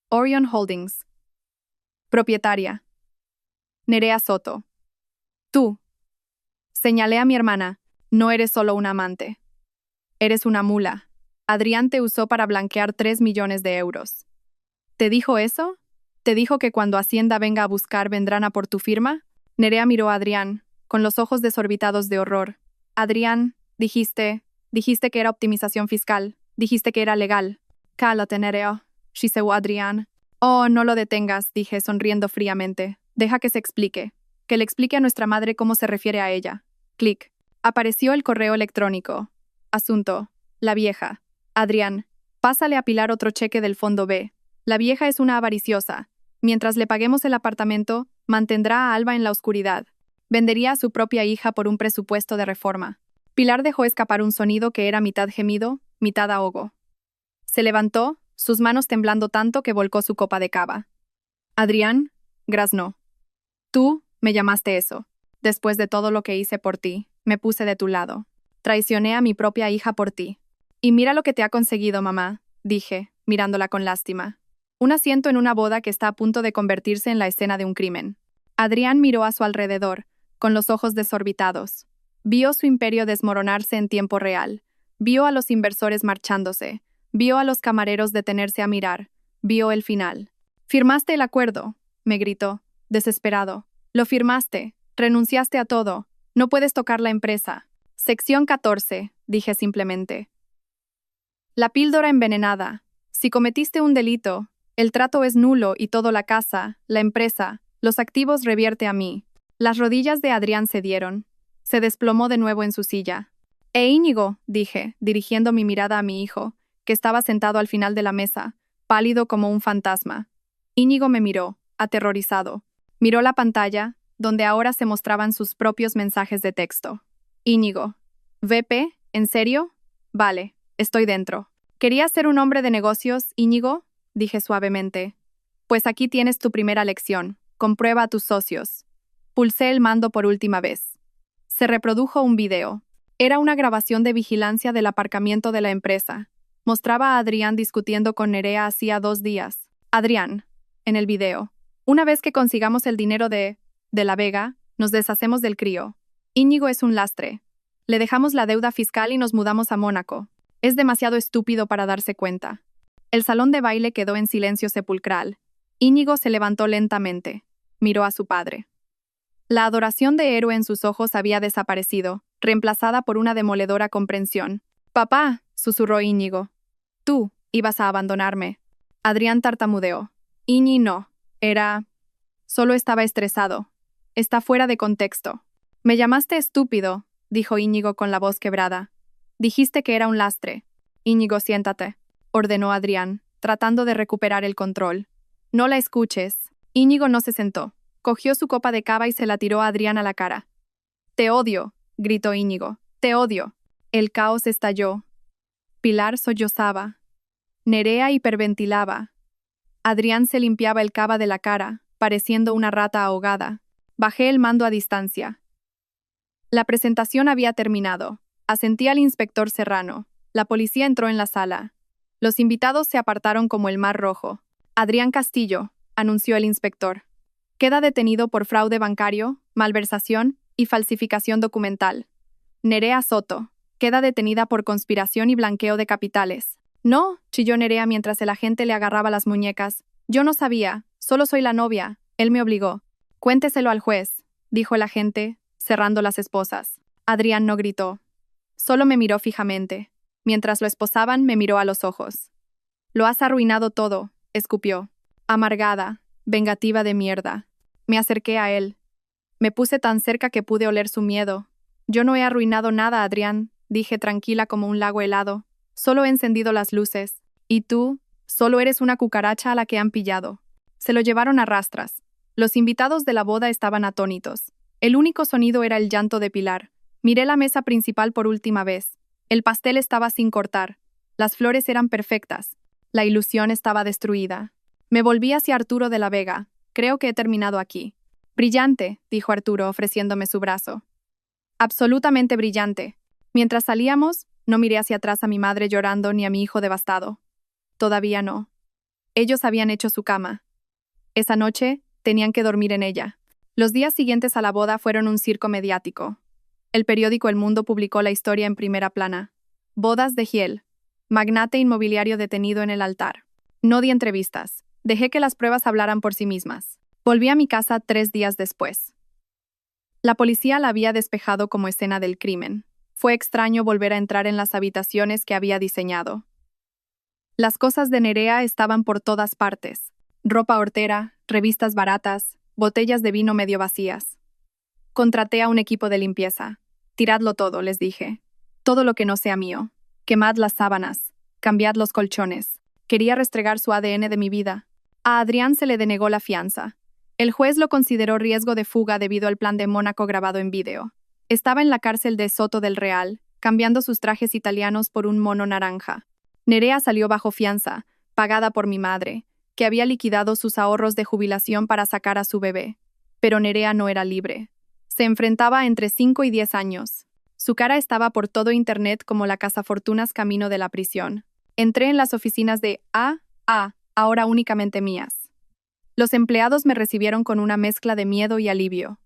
Orion Holdings. Propietaria. Nerea Soto. Tú. Señalé a mi hermana. No eres solo una amante. Eres una mula. Adrián te usó para blanquear 3 millones de euros. ¿Te dijo eso? ¿Te dijo que cuando Hacienda venga a buscar vendrán a por tu firma? Nerea miró a Adrián, con los ojos desorbitados de horror. Adrián, dijiste que era optimización fiscal. Dijiste que era legal. Cállate, Nerea, chiseu Adrián. Oh, no lo detengas, dije, sonriendo fríamente. Deja que se explique. Que le explique a nuestra madre cómo se refiere a ella. Clic. Apareció el correo electrónico. Asunto. La vieja. Adrián, pásale a Pilar otro cheque del fondo B. La vieja es una avariciosa. Mientras le paguemos el apartamento, mantendrá a Alba en la oscuridad. Vendería a su propia hija por un presupuesto de reforma. Pilar dejó escapar un sonido que era mitad gemido, mitad ahogo. Se levantó, sus manos temblando tanto que volcó su copa de cava. Adrián, graznó. Tú me llamaste eso. Después de todo lo que hice por ti, me puse de tu lado. Traicioné a mi propia hija por ti. Y mira lo que te ha conseguido, mamá, dije, mirándola con lástima. Un asiento en una boda que está a punto de convertirse en la escena de un crimen. Adrián miró a su alrededor, con los ojos desorbitados. Vio su imperio desmoronarse en tiempo real. Vio a los inversores marchándose. Vio a los camareros detenerse a mirar. Vio el final. «¿Firmaste el acuerdo?», me gritó, desesperado. «Lo firmaste. Renunciaste a todo. No puedes tocar la empresa». Sección 14, dije simplemente. La píldora envenenada. Si cometiste un delito, el trato es nulo y todo la casa, la empresa, los activos revierte a mí. Las rodillas de Adrián cedieron. Se desplomó de nuevo en su silla. Íñigo, dije, dirigiendo mi mirada a mi hijo, que estaba sentado al final de la mesa, pálido como un fantasma. Íñigo me miró, aterrorizado. Miró la pantalla, donde ahora se mostraban sus propios mensajes de texto. Íñigo. ¿VP? ¿En serio? Vale, estoy dentro. ¿Querías ser un hombre de negocios, Íñigo?, dije suavemente. Pues aquí tienes tu primera lección. Comprueba a tus socios. Pulsé el mando por última vez. Se reprodujo un video. Era una grabación de vigilancia del aparcamiento de la empresa. Mostraba a Adrián discutiendo con Nerea hacía 2 días. Adrián, en el video. Una vez que consigamos el dinero de la Vega, nos deshacemos del crío. Íñigo es un lastre. Le dejamos la deuda fiscal y nos mudamos a Mónaco. Es demasiado estúpido para darse cuenta. El salón de baile quedó en silencio sepulcral. Íñigo se levantó lentamente. Miró a su padre. La adoración de héroe en sus ojos había desaparecido, reemplazada por una demoledora comprensión. «Papá», susurró Íñigo. «Tú ibas a abandonarme». Adrián tartamudeó. «Íñi no. Solo estaba estresado. Está fuera de contexto». «Me llamaste estúpido», dijo Íñigo con la voz quebrada. «Dijiste que era un lastre». «Íñigo, siéntate», ordenó Adrián, tratando de recuperar el control. «No la escuches». Íñigo no se sentó. Cogió su copa de cava y se la tiró a Adrián a la cara. «Te odio», gritó Íñigo. «Te odio». El caos estalló. Pilar sollozaba. Nerea hiperventilaba. Adrián se limpiaba el cava de la cara, pareciendo una rata ahogada. Bajé el mando a distancia. La presentación había terminado. Asentí al inspector Serrano. La policía entró en la sala. Los invitados se apartaron como el mar rojo. «Adrián Castillo», anunció el inspector. «Queda detenido por fraude bancario, malversación y falsificación documental. Nerea Soto. Queda detenida por conspiración y blanqueo de capitales». «No», chilló Nerea mientras el agente le agarraba las muñecas. «Yo no sabía. Solo soy la novia. Él me obligó». «Cuénteselo al juez», dijo el agente, cerrando las esposas. Adrián no gritó. Solo me miró fijamente. Mientras lo esposaban, me miró a los ojos. Lo has arruinado todo, escupió. Amargada, vengativa de mierda. Me acerqué a él. Me puse tan cerca que pude oler su miedo. Yo no he arruinado nada, Adrián, dije tranquila como un lago helado. Solo he encendido las luces. Y tú, solo eres una cucaracha a la que han pillado. Se lo llevaron a rastras. Los invitados de la boda estaban atónitos. El único sonido era el llanto de Pilar. Miré la mesa principal por última vez. El pastel estaba sin cortar. Las flores eran perfectas. La ilusión estaba destruida. Me volví hacia Arturo de la Vega. Creo que he terminado aquí. Brillante, dijo Arturo ofreciéndome su brazo. Absolutamente brillante. Mientras salíamos, no miré hacia atrás a mi madre llorando ni a mi hijo devastado. Todavía no. Ellos habían hecho su cama. Esa noche, tenían que dormir en ella. Los días siguientes a la boda fueron un circo mediático. El periódico El Mundo publicó la historia en primera plana. Bodas de Giel. Magnate inmobiliario detenido en el altar. No di entrevistas. Dejé que las pruebas hablaran por sí mismas. Volví a mi casa 3 días después. La policía la había despejado como escena del crimen. Fue extraño volver a entrar en las habitaciones que había diseñado. Las cosas de Nerea estaban por todas partes. Ropa hortera, revistas baratas, botellas de vino medio vacías. Contraté a un equipo de limpieza. Tiradlo todo, les dije. Todo lo que no sea mío. Quemad las sábanas. Cambiad los colchones. Quería restregar su ADN de mi vida. A Adrián se le denegó la fianza. El juez lo consideró riesgo de fuga debido al plan de Mónaco grabado en vídeo. Estaba en la cárcel de Soto del Real, cambiando sus trajes italianos por un mono naranja. Nerea salió bajo fianza, pagada por mi madre, que había liquidado sus ahorros de jubilación para sacar a su bebé. Pero Nerea no era libre. Se enfrentaba entre 5 y 10 años. Su cara estaba por todo internet como la cazafortunas camino de la prisión. Entré en las oficinas de ahora únicamente mías. Los empleados me recibieron con una mezcla de miedo y alivio.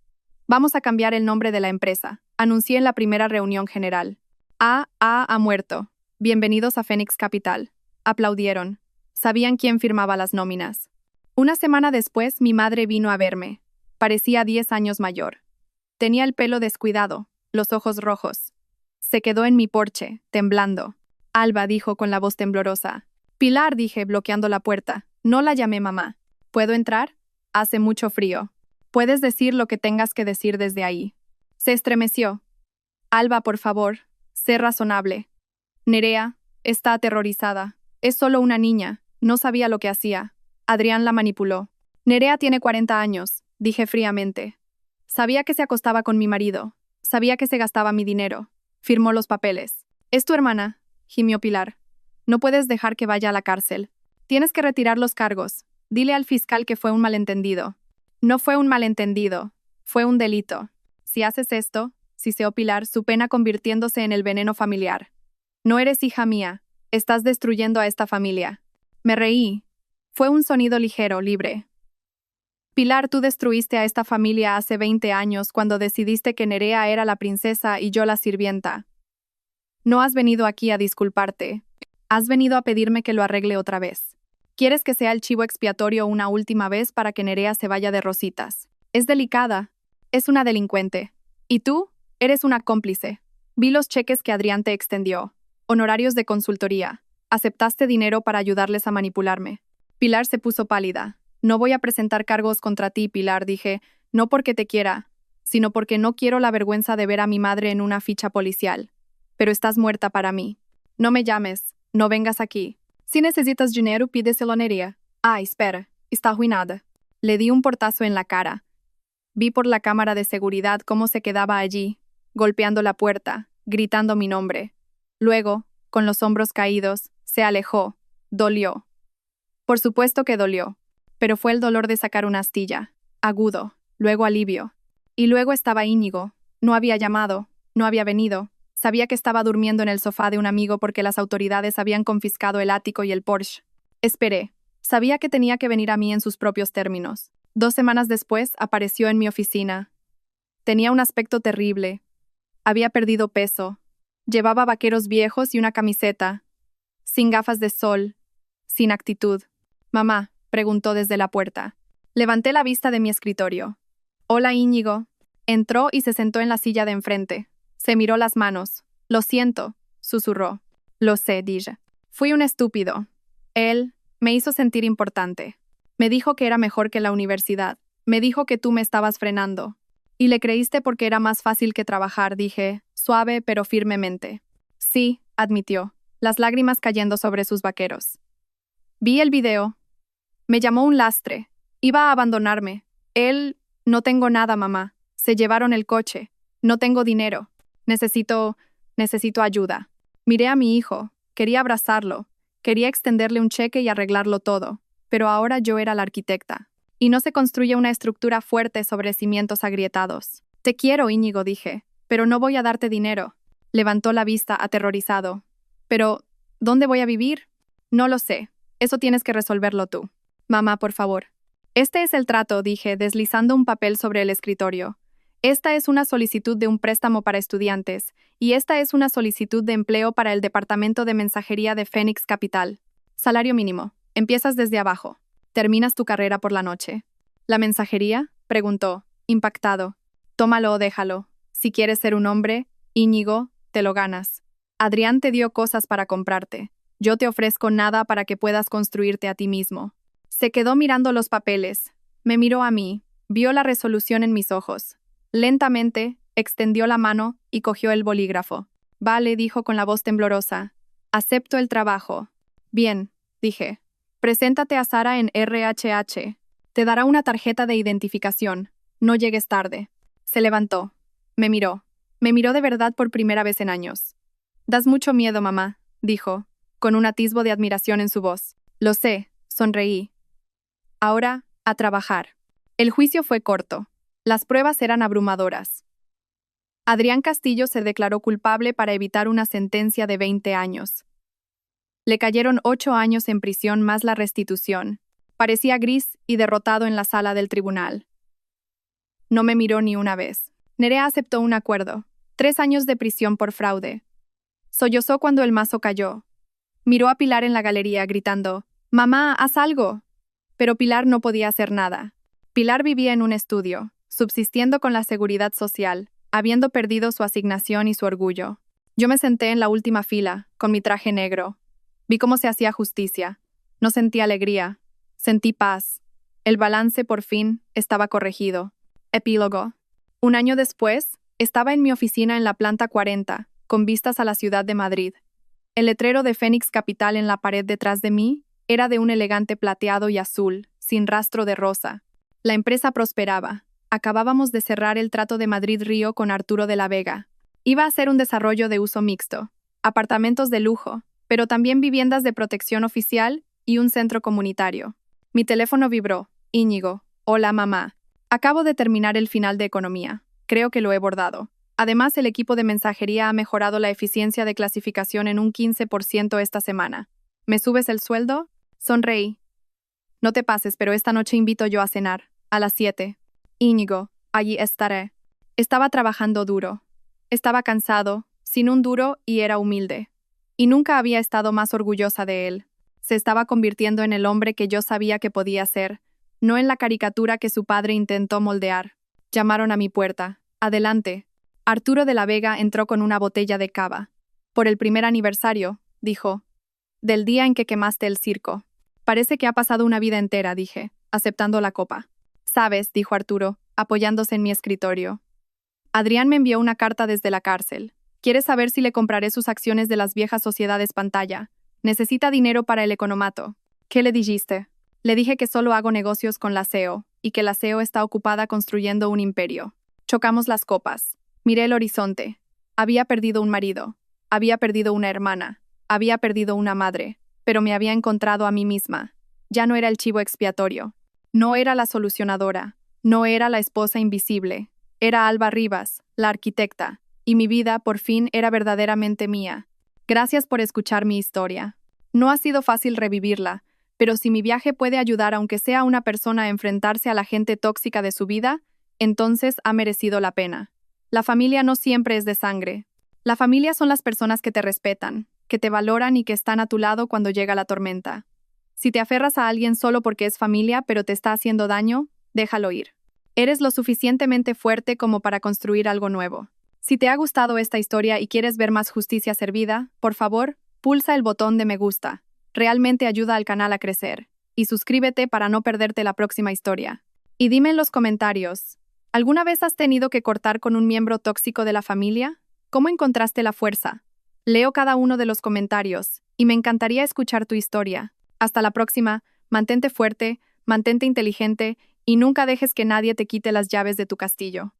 Vamos a cambiar el nombre de la empresa, anuncié en la primera reunión general. Ha muerto. Bienvenidos a Phoenix Capital. Aplaudieron. Sabían quién firmaba las nóminas. Una semana después, mi madre vino a verme. Parecía 10 años mayor. Tenía el pelo descuidado, los ojos rojos. Se quedó en mi porche, temblando. Alba dijo con la voz temblorosa. Pilar, dije, bloqueando la puerta. No la llamé mamá. ¿Puedo entrar? Hace mucho frío. Puedes decir lo que tengas que decir desde ahí. Se estremeció. Alba, por favor, sé razonable. Nerea está aterrorizada. Es solo una niña. No sabía lo que hacía. Adrián la manipuló. Nerea tiene 40 años, dije fríamente. Sabía que se acostaba con mi marido. Sabía que se gastaba mi dinero. Firmó los papeles. Es tu hermana, gimió Pilar. No puedes dejar que vaya a la cárcel. Tienes que retirar los cargos. Dile al fiscal que fue un malentendido. No fue un malentendido. Fue un delito. Si haces esto, siseó Pilar, su pena convirtiéndose en el veneno familiar. No eres hija mía. Estás destruyendo a esta familia. Me reí. Fue un sonido ligero, libre. Pilar, tú destruiste a esta familia hace 20 años cuando decidiste que Nerea era la princesa y yo la sirvienta. No has venido aquí a disculparte. Has venido a pedirme que lo arregle otra vez. Quieres que sea el chivo expiatorio una última vez para que Nerea se vaya de rositas. Es delicada. Es una delincuente. Y tú, eres una cómplice. Vi los cheques que Adrián te extendió. Honorarios de consultoría. Aceptaste dinero para ayudarles a manipularme. Pilar se puso pálida. No voy a presentar cargos contra ti, Pilar, dije, no porque te quiera, sino porque no quiero la vergüenza de ver a mi madre en una ficha policial. Pero estás muerta para mí. No me llames, no vengas aquí. Si necesitas dinero, pídeselo a Nerea. Espera, está arruinada. Le di un portazo en la cara. Vi por la cámara de seguridad cómo se quedaba allí, golpeando la puerta, gritando mi nombre. Luego, con los hombros caídos, se alejó. Dolió. Por supuesto que dolió. Pero fue el dolor de sacar una astilla. Agudo, luego alivio. Y luego estaba Íñigo. No había llamado, no había venido. Sabía que estaba durmiendo en el sofá de un amigo porque las autoridades habían confiscado el ático y el Porsche. Esperé. Sabía que tenía que venir a mí en sus propios términos. 2 semanas después, apareció en mi oficina. Tenía un aspecto terrible. Había perdido peso. Llevaba vaqueros viejos y una camiseta. Sin gafas de sol. Sin actitud. Mamá, preguntó desde la puerta. Levanté la vista de mi escritorio. Hola, Íñigo. Entró y se sentó en la silla de enfrente. Se miró las manos. Lo siento, susurró. Lo sé, dije. Fui un estúpido. Él me hizo sentir importante. Me dijo que era mejor que la universidad. Me dijo que tú me estabas frenando. Y le creíste porque era más fácil que trabajar, dije, suave pero firmemente. Sí, admitió, las lágrimas cayendo sobre sus vaqueros. Vi el video. Me llamó un lastre. Iba a abandonarme. Él... No tengo nada, mamá. Se llevaron el coche. No tengo dinero. Necesito ayuda. Miré a mi hijo. Quería abrazarlo. Quería extenderle un cheque y arreglarlo todo. Pero ahora yo era la arquitecta. Y no se construye una estructura fuerte sobre cimientos agrietados. Te quiero, Íñigo, dije, pero no voy a darte dinero. Levantó la vista aterrorizado. Pero, ¿dónde voy a vivir? No lo sé. Eso tienes que resolverlo tú. Mamá, por favor. Este es el trato, dije, deslizando un papel sobre el escritorio. Esta es una solicitud de un préstamo para estudiantes, y esta es una solicitud de empleo para el departamento de mensajería de Phoenix Capital. Salario mínimo. Empiezas desde abajo. Terminas tu carrera por la noche. ¿La mensajería? Preguntó, impactado. Tómalo o déjalo. Si quieres ser un hombre, Íñigo, te lo ganas. Adrián te dio cosas para comprarte. Yo te ofrezco nada para que puedas construirte a ti mismo. Se quedó mirando los papeles. Me miró a mí. Vio la resolución en mis ojos. Lentamente, extendió la mano y cogió el bolígrafo. Vale, dijo con la voz temblorosa. Acepto el trabajo. Bien, dije. Preséntate a Sara en RHH. Te dará una tarjeta de identificación. No llegues tarde. Se levantó. Me miró. Me miró de verdad por primera vez en años. Das mucho miedo, mamá, dijo, con un atisbo de admiración en su voz. Lo sé, sonreí. Ahora, a trabajar. El juicio fue corto. Las pruebas eran abrumadoras. Adrián Castillo se declaró culpable para evitar una sentencia de 20 años. Le cayeron 8 años en prisión más la restitución. Parecía gris y derrotado en la sala del tribunal. No me miró ni una vez. Nerea aceptó un acuerdo. 3 años de prisión por fraude. Sollozó cuando el mazo cayó. Miró a Pilar en la galería gritando, «Mamá, haz algo». Pero Pilar no podía hacer nada. Pilar vivía en un estudio, subsistiendo con la seguridad social, habiendo perdido su asignación y su orgullo. Yo me senté en la última fila, con mi traje negro. Vi cómo se hacía justicia. No sentí alegría. Sentí paz. El balance, por fin, estaba corregido. Epílogo. 1 año después, estaba en mi oficina en la planta 40, con vistas a la ciudad de Madrid. El letrero de Phoenix Capital en la pared detrás de mí era de un elegante plateado y azul, sin rastro de rosa. La empresa prosperaba. Acabábamos de cerrar el trato de Madrid-Río con Arturo de la Vega. Iba a ser un desarrollo de uso mixto, apartamentos de lujo, pero también viviendas de protección oficial y un centro comunitario. Mi teléfono vibró. Íñigo. Hola, mamá. Acabo de terminar el final de economía. Creo que lo he bordado. Además, el equipo de mensajería ha mejorado la eficiencia de clasificación en un 15% esta semana. ¿Me subes el sueldo? Sonreí. No te pases, pero esta noche invito yo a cenar. A las 7. Íñigo, allí estaré. Estaba trabajando duro. Estaba cansado, sin un duro y era humilde. Y nunca había estado más orgullosa de él. Se estaba convirtiendo en el hombre que yo sabía que podía ser, no en la caricatura que su padre intentó moldear. Llamaron a mi puerta. Adelante. Arturo de la Vega entró con una botella de cava. Por el primer aniversario, dijo. Del día en que quemaste el circo. Parece que ha pasado una vida entera, dije, aceptando la copa. Sabes, dijo Arturo, apoyándose en mi escritorio. Adrián me envió una carta desde la cárcel. Quiere saber si le compraré sus acciones de las viejas sociedades pantalla. Necesita dinero para el economato. ¿Qué le dijiste? Le dije que solo hago negocios con la CEO, y que la CEO está ocupada construyendo un imperio. Chocamos las copas. Miré el horizonte. Había perdido un marido. Había perdido una hermana. Había perdido una madre. Pero me había encontrado a mí misma. Ya no era el chivo expiatorio. No era la solucionadora. No era la esposa invisible. Era Alba Rivas, la arquitecta. Y mi vida, por fin, era verdaderamente mía. Gracias por escuchar mi historia. No ha sido fácil revivirla, pero si mi viaje puede ayudar aunque sea a una persona a enfrentarse a la gente tóxica de su vida, entonces ha merecido la pena. La familia no siempre es de sangre. La familia son las personas que te respetan, que te valoran y que están a tu lado cuando llega la tormenta. Si te aferras a alguien solo porque es familia pero te está haciendo daño, déjalo ir. Eres lo suficientemente fuerte como para construir algo nuevo. Si te ha gustado esta historia y quieres ver más justicia servida, por favor, pulsa el botón de me gusta. Realmente ayuda al canal a crecer. Y suscríbete para no perderte la próxima historia. Y dime en los comentarios, ¿alguna vez has tenido que cortar con un miembro tóxico de la familia? ¿Cómo encontraste la fuerza? Leo cada uno de los comentarios, y me encantaría escuchar tu historia. Hasta la próxima, mantente fuerte, mantente inteligente, y nunca dejes que nadie te quite las llaves de tu castillo.